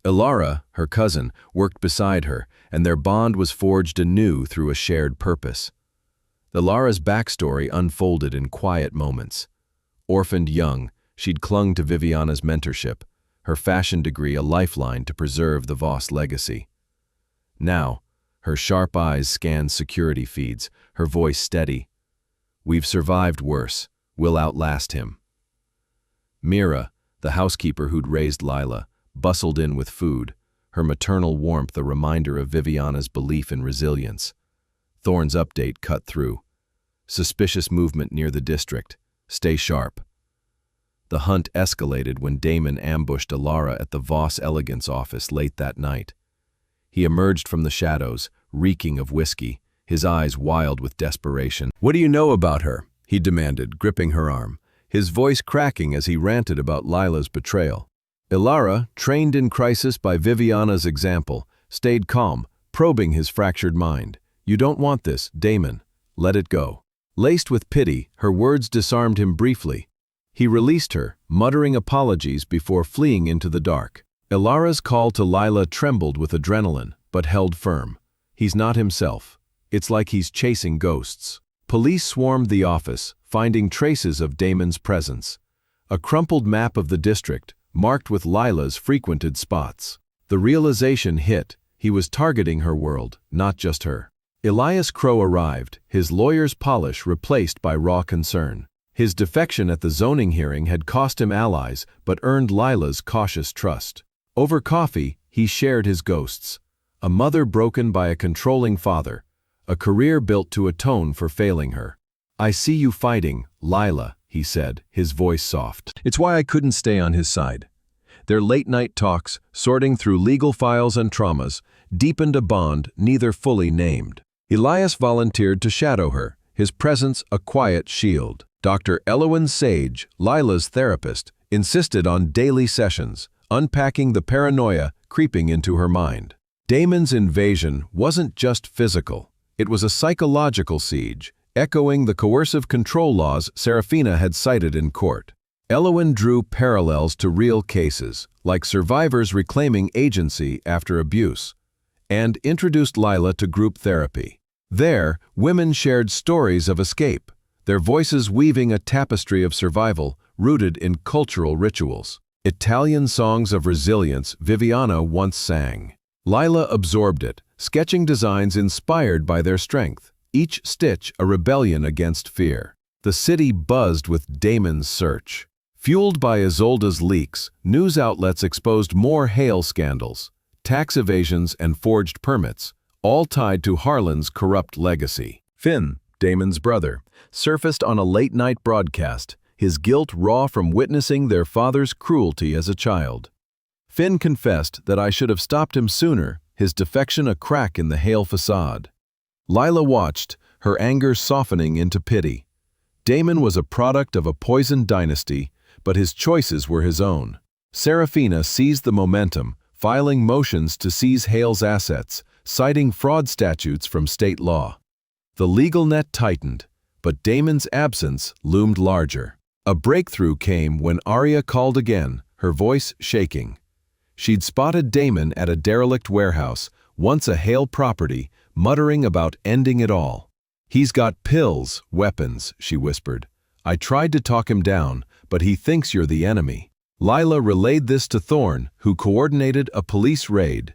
A: Ilara, her cousin, worked beside her, and their bond was forged anew through a shared purpose. Ilara's backstory unfolded in quiet moments. Orphaned young, she'd clung to Viviana's mentorship, her fashion degree a lifeline to preserve the Voss legacy. Now, her sharp eyes scanned security feeds, her voice steady. "We've survived worse. We'll outlast him." Mira, the housekeeper who'd raised Lila, bustled in with food, her maternal warmth a reminder of Viviana's belief in resilience. Thorne's update cut through. Suspicious movement near the district. Stay sharp. The hunt escalated when Damon ambushed Alara at the Voss Elegance office late that night. He emerged from the shadows, reeking of whiskey, his eyes wild with desperation. "What do you know about her?" he demanded, gripping her arm, his voice cracking as he ranted about Lila's betrayal. Alara, trained in crisis by Viviana's example, stayed calm, probing his fractured mind. "You don't want this, Damon. Let it go." Laced with pity, her words disarmed him briefly. He released her, muttering apologies before fleeing into the dark. Alara's call to Lila trembled with adrenaline, but held firm. He's not himself. It's like he's chasing ghosts. Police swarmed the office, finding traces of Damon's presence. A crumpled map of the district, marked with Lila's frequented spots. The realization hit. He was targeting her world, not just her. Elias Crow arrived, his lawyer's polish replaced by raw concern. His defection at the zoning hearing had cost him allies, but earned Lila's cautious trust. Over coffee, he shared his ghosts. A mother broken by a controlling father. A career built to atone for failing her. "I see you fighting, Lila," he said, his voice soft. It's why I couldn't stay on his side. Their late-night talks, sorting through legal files and traumas, deepened a bond neither fully named. Elias volunteered to shadow her, his presence a quiet shield. Dr. Elowen Sage, Lila's therapist, insisted on daily sessions, unpacking the paranoia creeping into her mind. Damon's invasion wasn't just physical. It was a psychological siege, echoing the coercive control laws Serafina had cited in court. Elowen drew parallels to real cases, like survivors reclaiming agency after abuse, and introduced Lila to group therapy. There, women shared stories of escape, their voices weaving a tapestry of survival rooted in cultural rituals. Italian songs of resilience Viviana once sang. Lila absorbed it, sketching designs inspired by their strength, each stitch a rebellion against fear. The city buzzed with Damon's search. Fueled by Isolda's leaks, news outlets exposed more Hale scandals, tax evasions and forged permits, all tied to Harlan's corrupt legacy. Finn, Damon's brother, surfaced on a late-night broadcast, his guilt raw from witnessing their father's cruelty as a child. Finn confessed that I should have stopped him sooner, his defection a crack in the Hale facade. Lila watched, her anger softening into pity. Damon was a product of a poisoned dynasty, but his choices were his own. Serafina seized the momentum, filing motions to seize Hale's assets, citing fraud statutes from state law. The legal net tightened, but Damon's absence loomed larger. A breakthrough came when Arya called again, her voice shaking. She'd spotted Damon at a derelict warehouse, once a Hale property, muttering about ending it all. "He's got pills, weapons," she whispered. "I tried to talk him down, but he thinks you're the enemy." Lila relayed this to Thorne, who coordinated a police raid.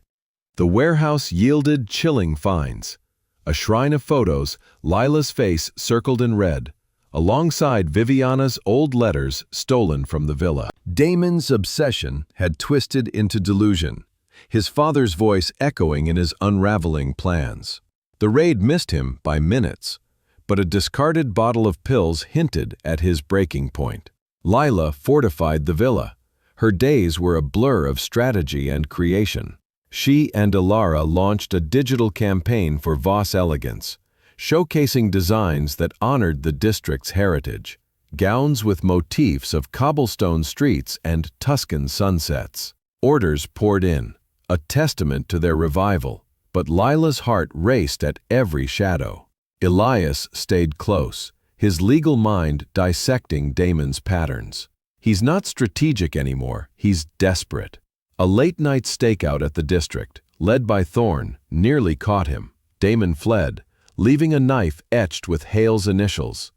A: The warehouse yielded chilling finds. A shrine of photos, Lila's face circled in red, alongside Viviana's old letters stolen from the villa. Damon's obsession had twisted into delusion, his father's voice echoing in his unraveling plans. The raid missed him by minutes, but a discarded bottle of pills hinted at his breaking point. Lila fortified the villa. Her days were a blur of strategy and creation. She and Alara launched a digital campaign for Voss Elegance, showcasing designs that honored the district's heritage. Gowns with motifs of cobblestone streets and Tuscan sunsets. Orders poured in, a testament to their revival, but Lila's heart raced at every shadow. Elias stayed close, his legal mind dissecting Damon's patterns. He's not strategic anymore, he's desperate. A late-night stakeout at the district, led by Thorne, nearly caught him. Damon fled, leaving a knife etched with Hale's initials,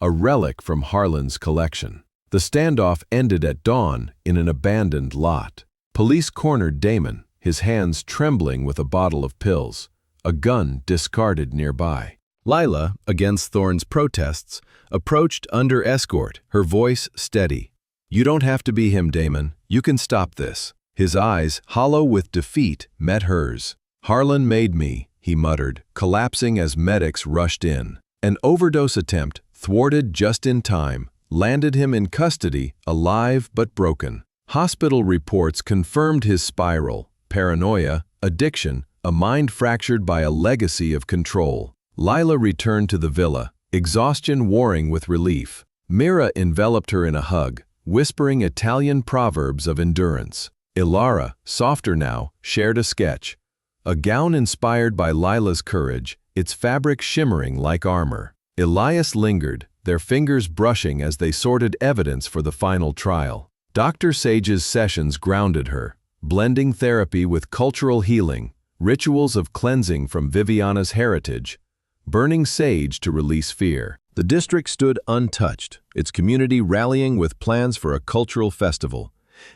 A: a relic from Harlan's collection. The standoff ended at dawn in an abandoned lot. Police cornered Damon, his hands trembling with a bottle of pills, a gun discarded nearby. Lila, against Thorne's protests, approached under escort, her voice steady. "You don't have to be him, Damon. You can stop this." His eyes, hollow with defeat, met hers. "Harlan made me," he muttered, collapsing as medics rushed in. An overdose attempt, thwarted just in time, landed him in custody, alive but broken. Hospital reports confirmed his spiral, paranoia, addiction, a mind fractured by a legacy of control. Lila returned to the villa, exhaustion warring with relief. Mira enveloped her in a hug, whispering Italian proverbs of endurance. Ilara, softer now, shared a sketch. A gown inspired by Lila's courage, its fabric shimmering like armor. Elias lingered, their fingers brushing as they sorted evidence for the final trial. Dr. Sage's sessions grounded her, blending therapy with cultural healing, rituals of cleansing from Viviana's heritage, burning sage to release fear. The district stood untouched, its community rallying with plans for a cultural festival,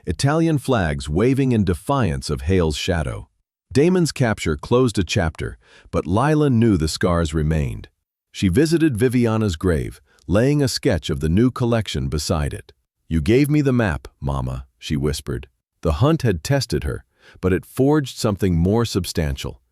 A: Italian flags waving in defiance of Hale's shadow. Damon's capture closed a chapter, but Lila knew the scars remained. She visited Viviana's grave, laying a sketch of the new collection beside it. "You gave me the map, Mama," she whispered. The hunt had tested her, but it forged something more substantial.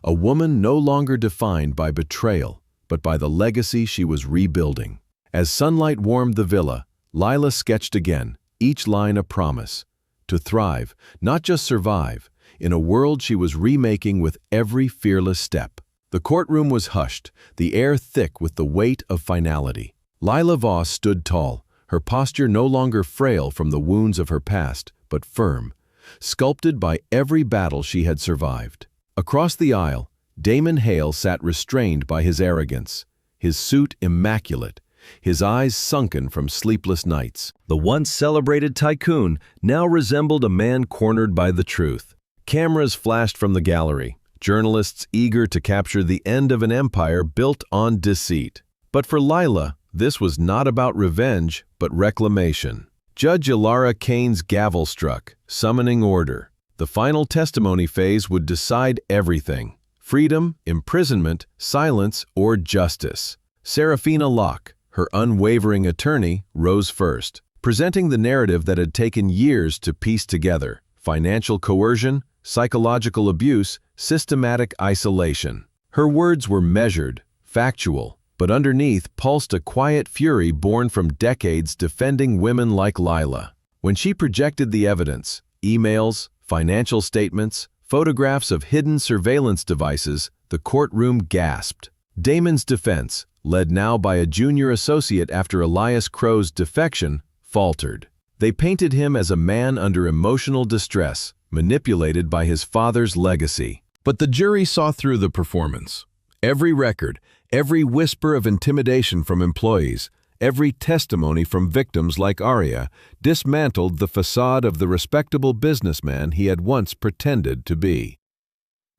A: A woman no longer defined by betrayal, but by the legacy she was rebuilding. As sunlight warmed the villa, Lila sketched again, each line a promise. To thrive, not just survive, in a world she was remaking with every fearless step. The courtroom was hushed, the air thick with the weight of finality. Lila Voss stood tall, her posture no longer frail from the wounds of her past, but firm, sculpted by every battle she had survived. Across the aisle, Damon Hale sat restrained by his arrogance, his suit immaculate, his eyes sunken from sleepless nights. The once celebrated tycoon now resembled a man cornered by the truth. Cameras flashed from the gallery, journalists eager to capture the end of an empire built on deceit. But for Lila, this was not about revenge, but reclamation. Judge Ilara Kane's gavel struck, summoning order. The final testimony phase would decide everything: freedom, imprisonment, silence, or justice. Serafina Locke, her unwavering attorney, rose first, presenting the narrative that had taken years to piece together: financial coercion, psychological abuse, systematic isolation. Her words were measured, factual, but underneath pulsed a quiet fury born from decades defending women like Lila. When she projected the evidence, emails, financial statements, photographs of hidden surveillance devices, the courtroom gasped. Damon's defense, led now by a junior associate after Elias Crow's defection, faltered. They painted him as a man under emotional distress, manipulated by his father's legacy. But the jury saw through the performance. Every record, every whisper of intimidation from employees, every testimony from victims like Arya dismantled the facade of the respectable businessman he had once pretended to be.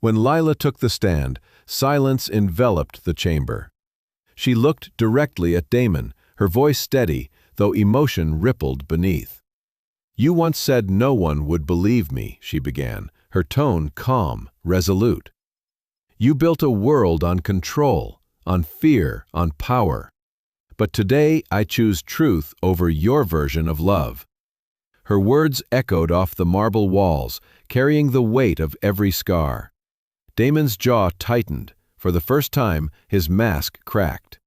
A: When Lila took the stand, silence enveloped the chamber. She looked directly at Damon, her voice steady, though emotion rippled beneath. "You once said no one would believe me," she began, her tone calm, resolute. "You built a world on control, on fear, on power. But today I choose truth over your version of love." Her words echoed off the marble walls, carrying the weight of every scar. Damon's jaw tightened. For the first time, his mask cracked.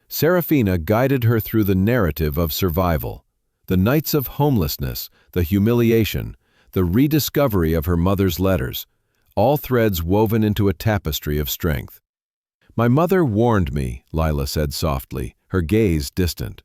A: Serafina guided her through the narrative of survival, the nights of homelessness, the humiliation, the rediscovery of her mother's letters, all threads woven into a tapestry of strength. "My mother warned me," Lila said softly, her gaze distant.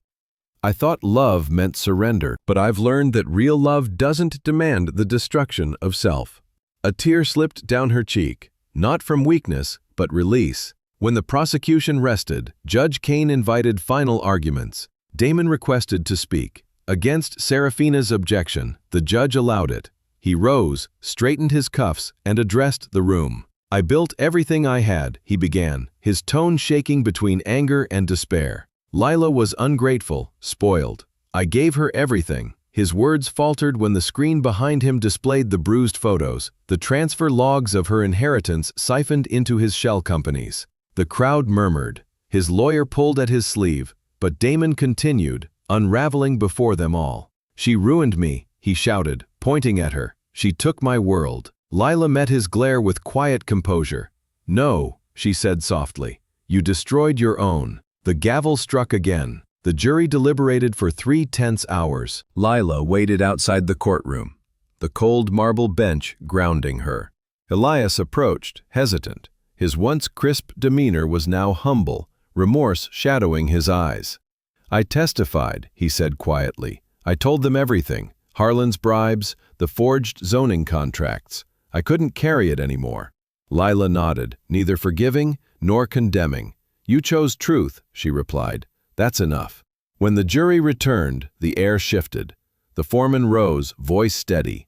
A: "I thought love meant surrender, but I've learned that real love doesn't demand the destruction of self." A tear slipped down her cheek, not from weakness, but release. When the prosecution rested, Judge Kane invited final arguments. Damon requested to speak. Against Serafina's objection, the judge allowed it. He rose, straightened his cuffs, and addressed the room. "I built everything I had," he began, his tone shaking between anger and despair. Lila was ungrateful, spoiled. "I gave her everything." His words faltered when the screen behind him displayed the bruised photos, the transfer logs of her inheritance siphoned into his shell companies. The crowd murmured. His lawyer pulled at his sleeve, but Damon continued, unraveling before them all. "She ruined me," he shouted, pointing at her. "She took my world." Lila met his glare with quiet composure. "No," she said softly. "You destroyed your own." The gavel struck again. The jury deliberated for 3 tense hours. Lila waited outside the courtroom, the cold marble bench grounding her. Elias approached, hesitant. His once crisp demeanor was now humble, remorse shadowing his eyes. "I testified," he said quietly. "I told them everything. Harlan's bribes, the forged zoning contracts. I couldn't carry it anymore." Lila nodded, neither forgiving nor condemning. "You chose truth," she replied. "That's enough." When the jury returned, the air shifted. The foreman rose, voice steady.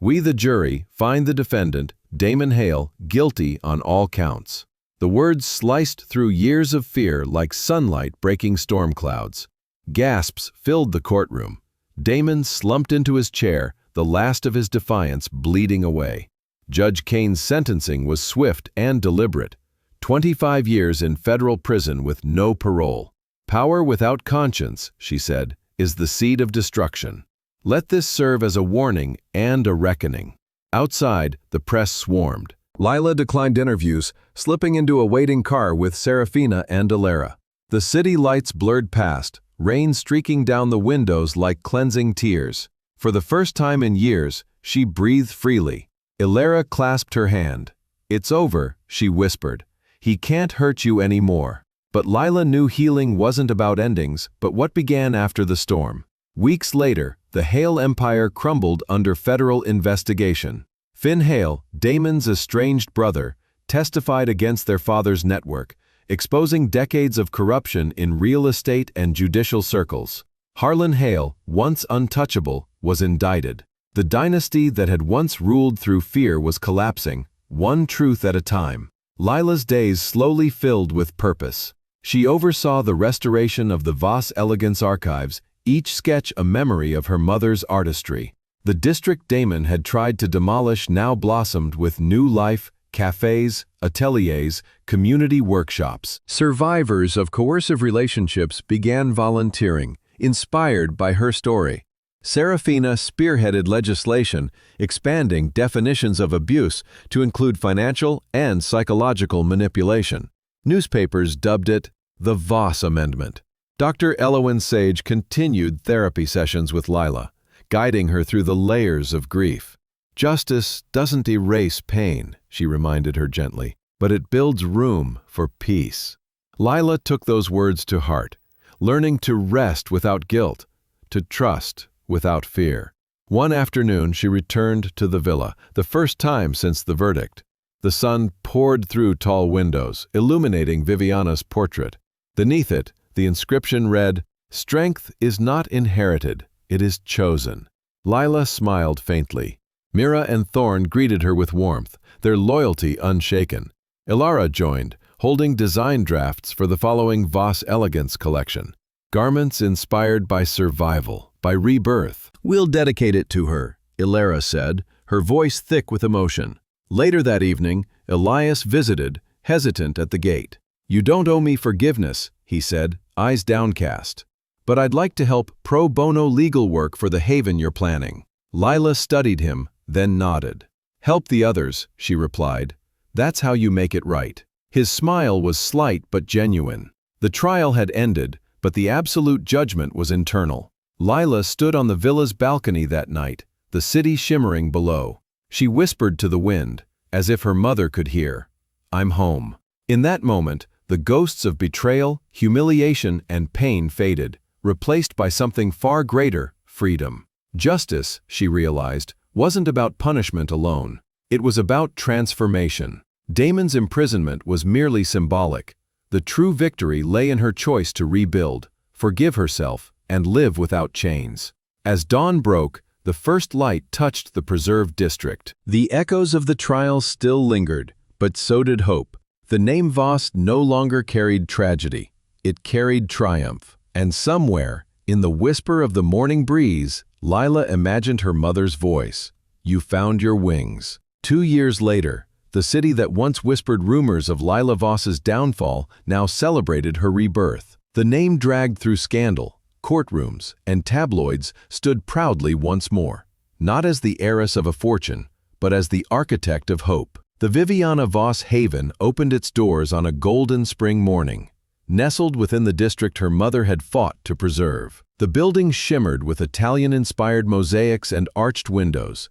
A: "We, the jury, find the defendant, Damon Hale, guilty on all counts." The words sliced through years of fear like sunlight breaking storm clouds. Gasps filled the courtroom. Damon slumped into his chair, the last of his defiance bleeding away. Judge Kane's sentencing was swift and deliberate. 25 years in federal prison with no parole. "Power without conscience," she said, "is the seed of destruction. Let this serve as a warning and a reckoning." Outside, the press swarmed. Lila declined interviews, slipping into a waiting car with Serafina and Ilera. The city lights blurred past, rain streaking down the windows like cleansing tears. For the first time in years, she breathed freely. Ilera clasped her hand. "It's over," she whispered. "He can't hurt you anymore." But Lila knew healing wasn't about endings, but what began after the storm. Weeks later, the Hale empire crumbled under federal investigation. Finn Hale, Damon's estranged brother, testified against their father's network, exposing decades of corruption in real estate and judicial circles. Harlan Hale, once untouchable, was indicted. The dynasty that had once ruled through fear was collapsing, one truth at a time. Lila's days slowly filled with purpose. She oversaw the restoration of the Vos Elegance archives, each sketch a memory of her mother's artistry. The district Damon had tried to demolish now blossomed with new life, cafes, ateliers, community workshops. Survivors of coercive relationships began volunteering, inspired by her story. Serafina spearheaded legislation, expanding definitions of abuse to include financial and psychological manipulation. Newspapers dubbed it the Voss Amendment. Dr. Elowen Sage continued therapy sessions with Lila, guiding her through the layers of grief. "Justice doesn't erase pain," she reminded her gently, "but it builds room for peace." Lila took those words to heart, learning to rest without guilt, to trust without fear. One afternoon she returned to the villa, the first time since the verdict. The sun poured through tall windows, illuminating Viviana's portrait. Beneath it, the inscription read, "Strength is not inherited, it is chosen." Lila smiled faintly. Mira and Thorne greeted her with warmth, their loyalty unshaken. Ilara joined, holding design drafts for the following Vos Elegance collection. Garments inspired by survival, by rebirth. "We'll dedicate it to her," Ilara said, her voice thick with emotion. Later that evening, Elias visited, hesitant at the gate. "You don't owe me forgiveness," he said, eyes downcast. "But I'd like to help pro bono legal work for the haven you're planning." Lila studied him, then nodded. "Help the others," she replied. "That's how you make it right." His smile was slight but genuine. The trial had ended, but the absolute judgment was internal. Lila stood on the villa's balcony that night, the city shimmering below. She whispered to the wind, as if her mother could hear, "I'm home." In that moment, the ghosts of betrayal, humiliation, and pain faded, replaced by something far greater, freedom. Justice, she realized, wasn't about punishment alone. It was about transformation. Damon's imprisonment was merely symbolic. The true victory lay in her choice to rebuild, forgive herself, and live without chains. As dawn broke, the first light touched the preserved district. The echoes of the trial still lingered, but so did hope. The name Voss no longer carried tragedy. It carried triumph. And somewhere, in the whisper of the morning breeze, Lila imagined her mother's voice. "You found your wings." 2 years later, the city that once whispered rumors of Lila Voss's downfall now celebrated her rebirth. The name dragged through scandal, courtrooms, and tabloids stood proudly once more, not as the heiress of a fortune, but as the architect of hope. The Viviana Voss Haven opened its doors on a golden spring morning. nestled within the district her mother had fought to preserve. The building shimmered with Italian-inspired mosaics and arched windows,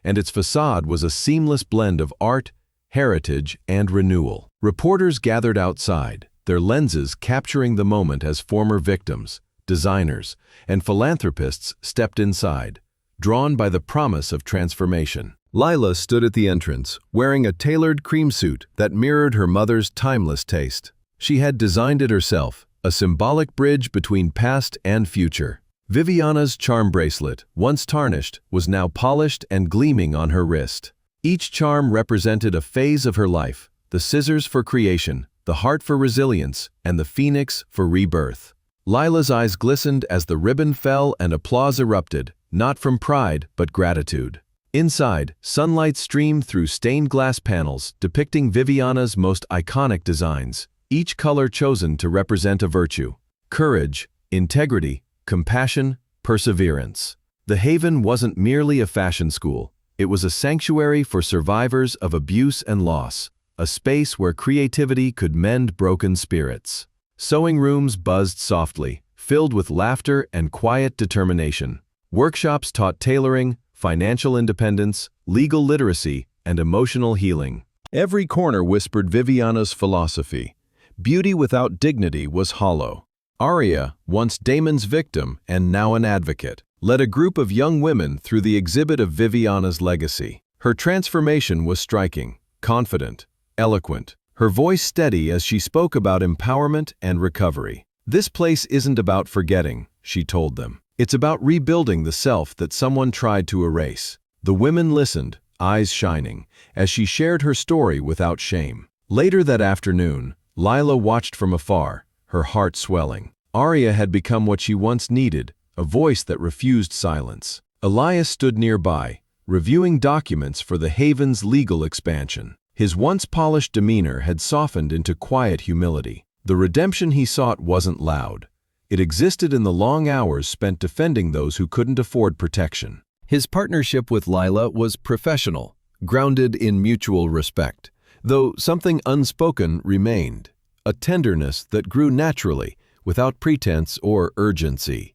A: and its facade was a seamless blend of art, heritage, and renewal. Reporters gathered outside, their lenses capturing the moment as former victims, designers, and philanthropists stepped inside, drawn by the promise of transformation. Lila stood at the entrance, wearing a tailored cream suit that mirrored her mother's timeless taste. She had designed it herself, a symbolic bridge between past and future. Viviana's charm bracelet, once tarnished, was now polished and gleaming on her wrist. Each charm represented a phase of her life: the scissors for creation, the heart for resilience, and the phoenix for rebirth. Lila's eyes glistened as the ribbon fell and applause erupted, not from pride but gratitude. Inside, sunlight streamed through stained glass panels depicting Viviana's most iconic designs, each color chosen to represent a virtue: courage, integrity, compassion, perseverance. The Haven wasn't merely a fashion school. It was a sanctuary for survivors of abuse and loss, a space where creativity could mend broken spirits. Sewing rooms buzzed softly, filled with laughter and quiet determination. Workshops taught tailoring, financial independence, legal literacy, and emotional healing. Every corner whispered Viviana's philosophy: beauty without dignity was hollow. Aria, once Damon's victim and now an advocate, led a group of young women through the exhibit of Viviana's legacy. Her transformation was striking, confident, eloquent, her voice steady as she spoke about empowerment and recovery. "This place isn't about forgetting," she told them. "It's about rebuilding the self that someone tried to erase." The women listened, eyes shining, as she shared her story without shame. Later that afternoon, Lila watched from afar, her heart swelling. Aria had become what she once needed, a voice that refused silence. Elias stood nearby, reviewing documents for the Haven's legal expansion. His once polished demeanor had softened into quiet humility. The redemption he sought wasn't loud. It existed in the long hours spent defending those who couldn't afford protection. His partnership with Lila was professional, grounded in mutual respect, though something unspoken remained, a tenderness that grew naturally, without pretense or urgency.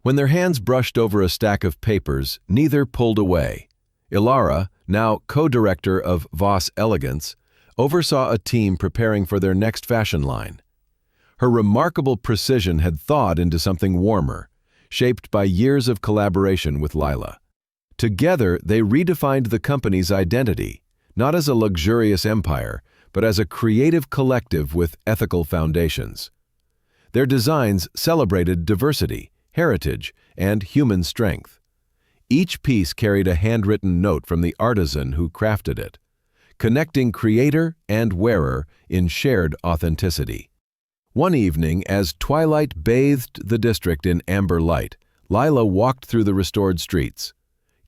A: When their hands brushed over a stack of papers, neither pulled away. Ilara, now co-director of Voss Elegance, oversaw a team preparing for their next fashion line. Her remarkable precision had thawed into something warmer, shaped by years of collaboration with Lila. Together, they redefined the company's identity, not as a luxurious empire, but as a creative collective with ethical foundations. Their designs celebrated diversity, heritage, and human strength. Each piece carried a handwritten note from the artisan who crafted it, connecting creator and wearer in shared authenticity. One evening, as twilight bathed the district in amber light, Lila walked through the restored streets.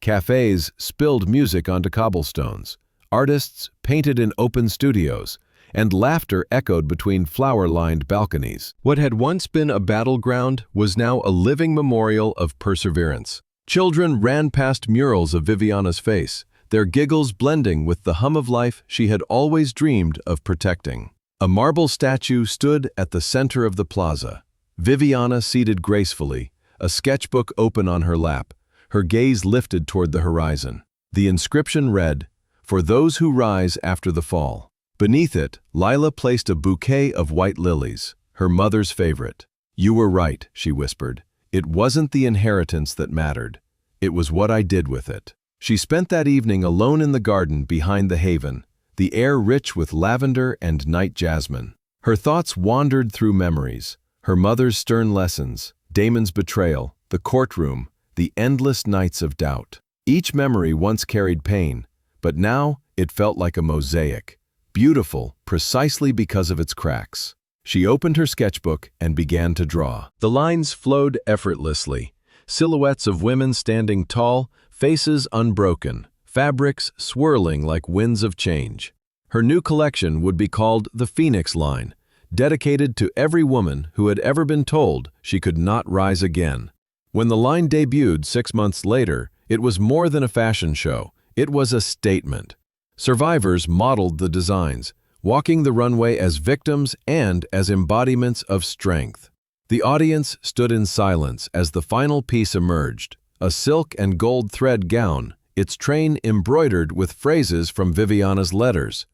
A: Cafes spilled music onto cobblestones, artists painted in open studios, and laughter echoed between flower-lined balconies. What had once been a battleground was now a living memorial of perseverance. Children ran past murals of Viviana's face, their giggles blending with the hum of life she had always dreamed of protecting. A marble statue stood at the center of the plaza, Viviana seated gracefully, a sketchbook open on her lap, her gaze lifted toward the horizon. The inscription read, "For those who rise after the fall." Beneath it, Lila placed a bouquet of white lilies, her mother's favorite. "You were right," she whispered. "It wasn't the inheritance that mattered. It was what I did with it." She spent that evening alone in the garden behind the Haven, the air rich with lavender and night jasmine. Her thoughts wandered through memories, her mother's stern lessons, Damon's betrayal, the courtroom, the endless nights of doubt. Each memory once carried pain, but now it felt like a mosaic, beautiful precisely because of its cracks. She opened her sketchbook and began to draw. The lines flowed effortlessly, silhouettes of women standing tall, faces unbroken, fabrics swirling like winds of change. Her new collection would be called the Phoenix line, dedicated to every woman who had ever been told she could not rise again. When the line debuted 6 months later, it was more than a fashion show. It was a statement. Survivors modeled the designs, walking the runway as victims and as embodiments of strength. The audience stood in silence as the final piece emerged, a silk and gold thread gown, its train embroidered with phrases from Viviana's letters.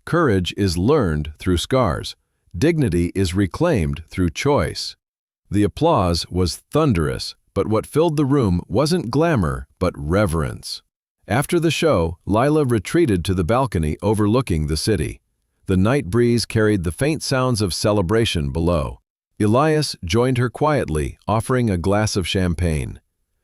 A: Courage is learned through scars. Dignity is reclaimed through choice. The applause was thunderous, but what filled the room wasn't glamour, but reverence. After the show, Lila retreated to the balcony overlooking the city. The night breeze carried the faint sounds of celebration below. Elias joined her quietly, offering a glass of champagne.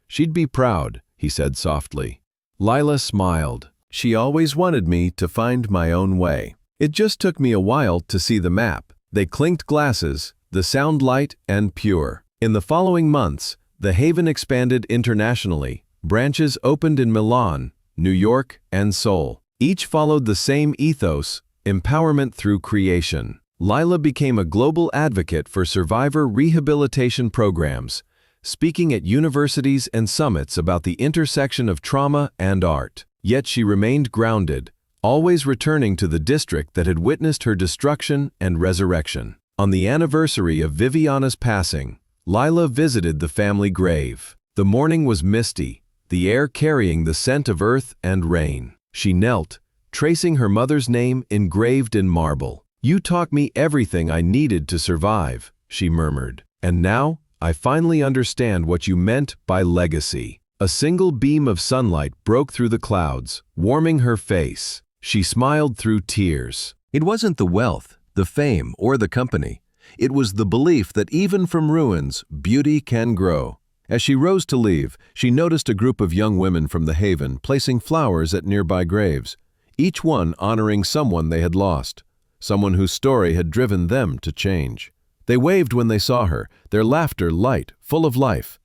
A: "She'd be proud," he said softly. Lila smiled. "She always wanted me to find my own way. It just took me a while to see the map." They clinked glasses, the sound light and pure. In the following months, the haven expanded internationally. Branches opened in Milan, New York, and Seoul. Each followed the same ethos, empowerment through creation. Lila became a global advocate for survivor rehabilitation programs, speaking at universities and summits about the intersection of trauma and art. Yet she remained grounded, always returning to the district that had witnessed her destruction and resurrection. On the anniversary of Viviana's passing, Lila visited the family grave. The morning was misty, the air carrying the scent of earth and rain. She knelt, tracing her mother's name engraved in marble. "You taught me everything I needed to survive," she murmured. "And now, I finally understand what you meant by legacy." A single beam of sunlight broke through the clouds, warming her face. She smiled through tears. It wasn't the wealth, the fame, or the company. It was the belief that even from ruins, beauty can grow. As she rose to leave, she noticed a group of young women from the haven placing flowers at nearby graves, each one honoring someone they had lost, someone whose story had driven them to change. They waved when they saw her, their laughter light, full of life.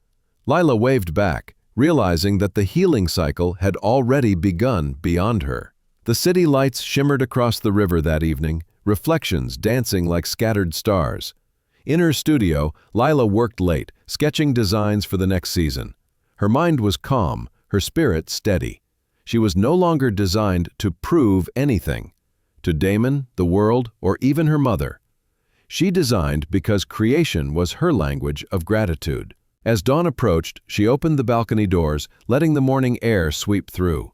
A: Lila waved back, realizing that the healing cycle had already begun beyond her. The city lights shimmered across the river that evening, reflections dancing like scattered stars. In her studio, Lila worked late, sketching designs for the next season. Her mind was calm, her spirit steady. She was no longer designed to prove anything, to Damon, the world, or even her mother. She designed because creation was her language of gratitude. As dawn approached, she opened the balcony doors, letting the morning air sweep through.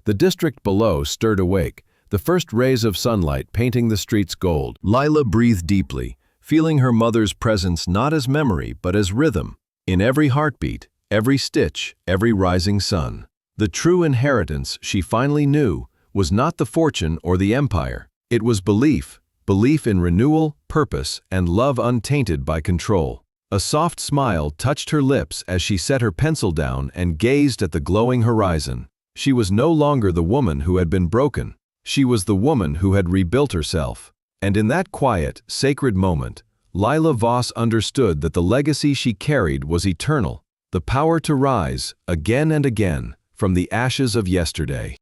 A: The district below stirred awake, the first rays of sunlight painting the streets gold. Lila breathed deeply, feeling her mother's presence not as memory but as rhythm. In every heartbeat, every stitch, every rising sun. The true inheritance she finally knew was not the fortune or the empire. It was belief, belief in renewal, purpose, and love untainted by control. A soft smile touched her lips as she set her pencil down and gazed at the glowing horizon. She was no longer the woman who had been broken. She was the woman who had rebuilt herself. And in that quiet, sacred moment, Lila Voss understood that the legacy she carried was eternal, the power to rise, again and again, from the ashes of yesterday.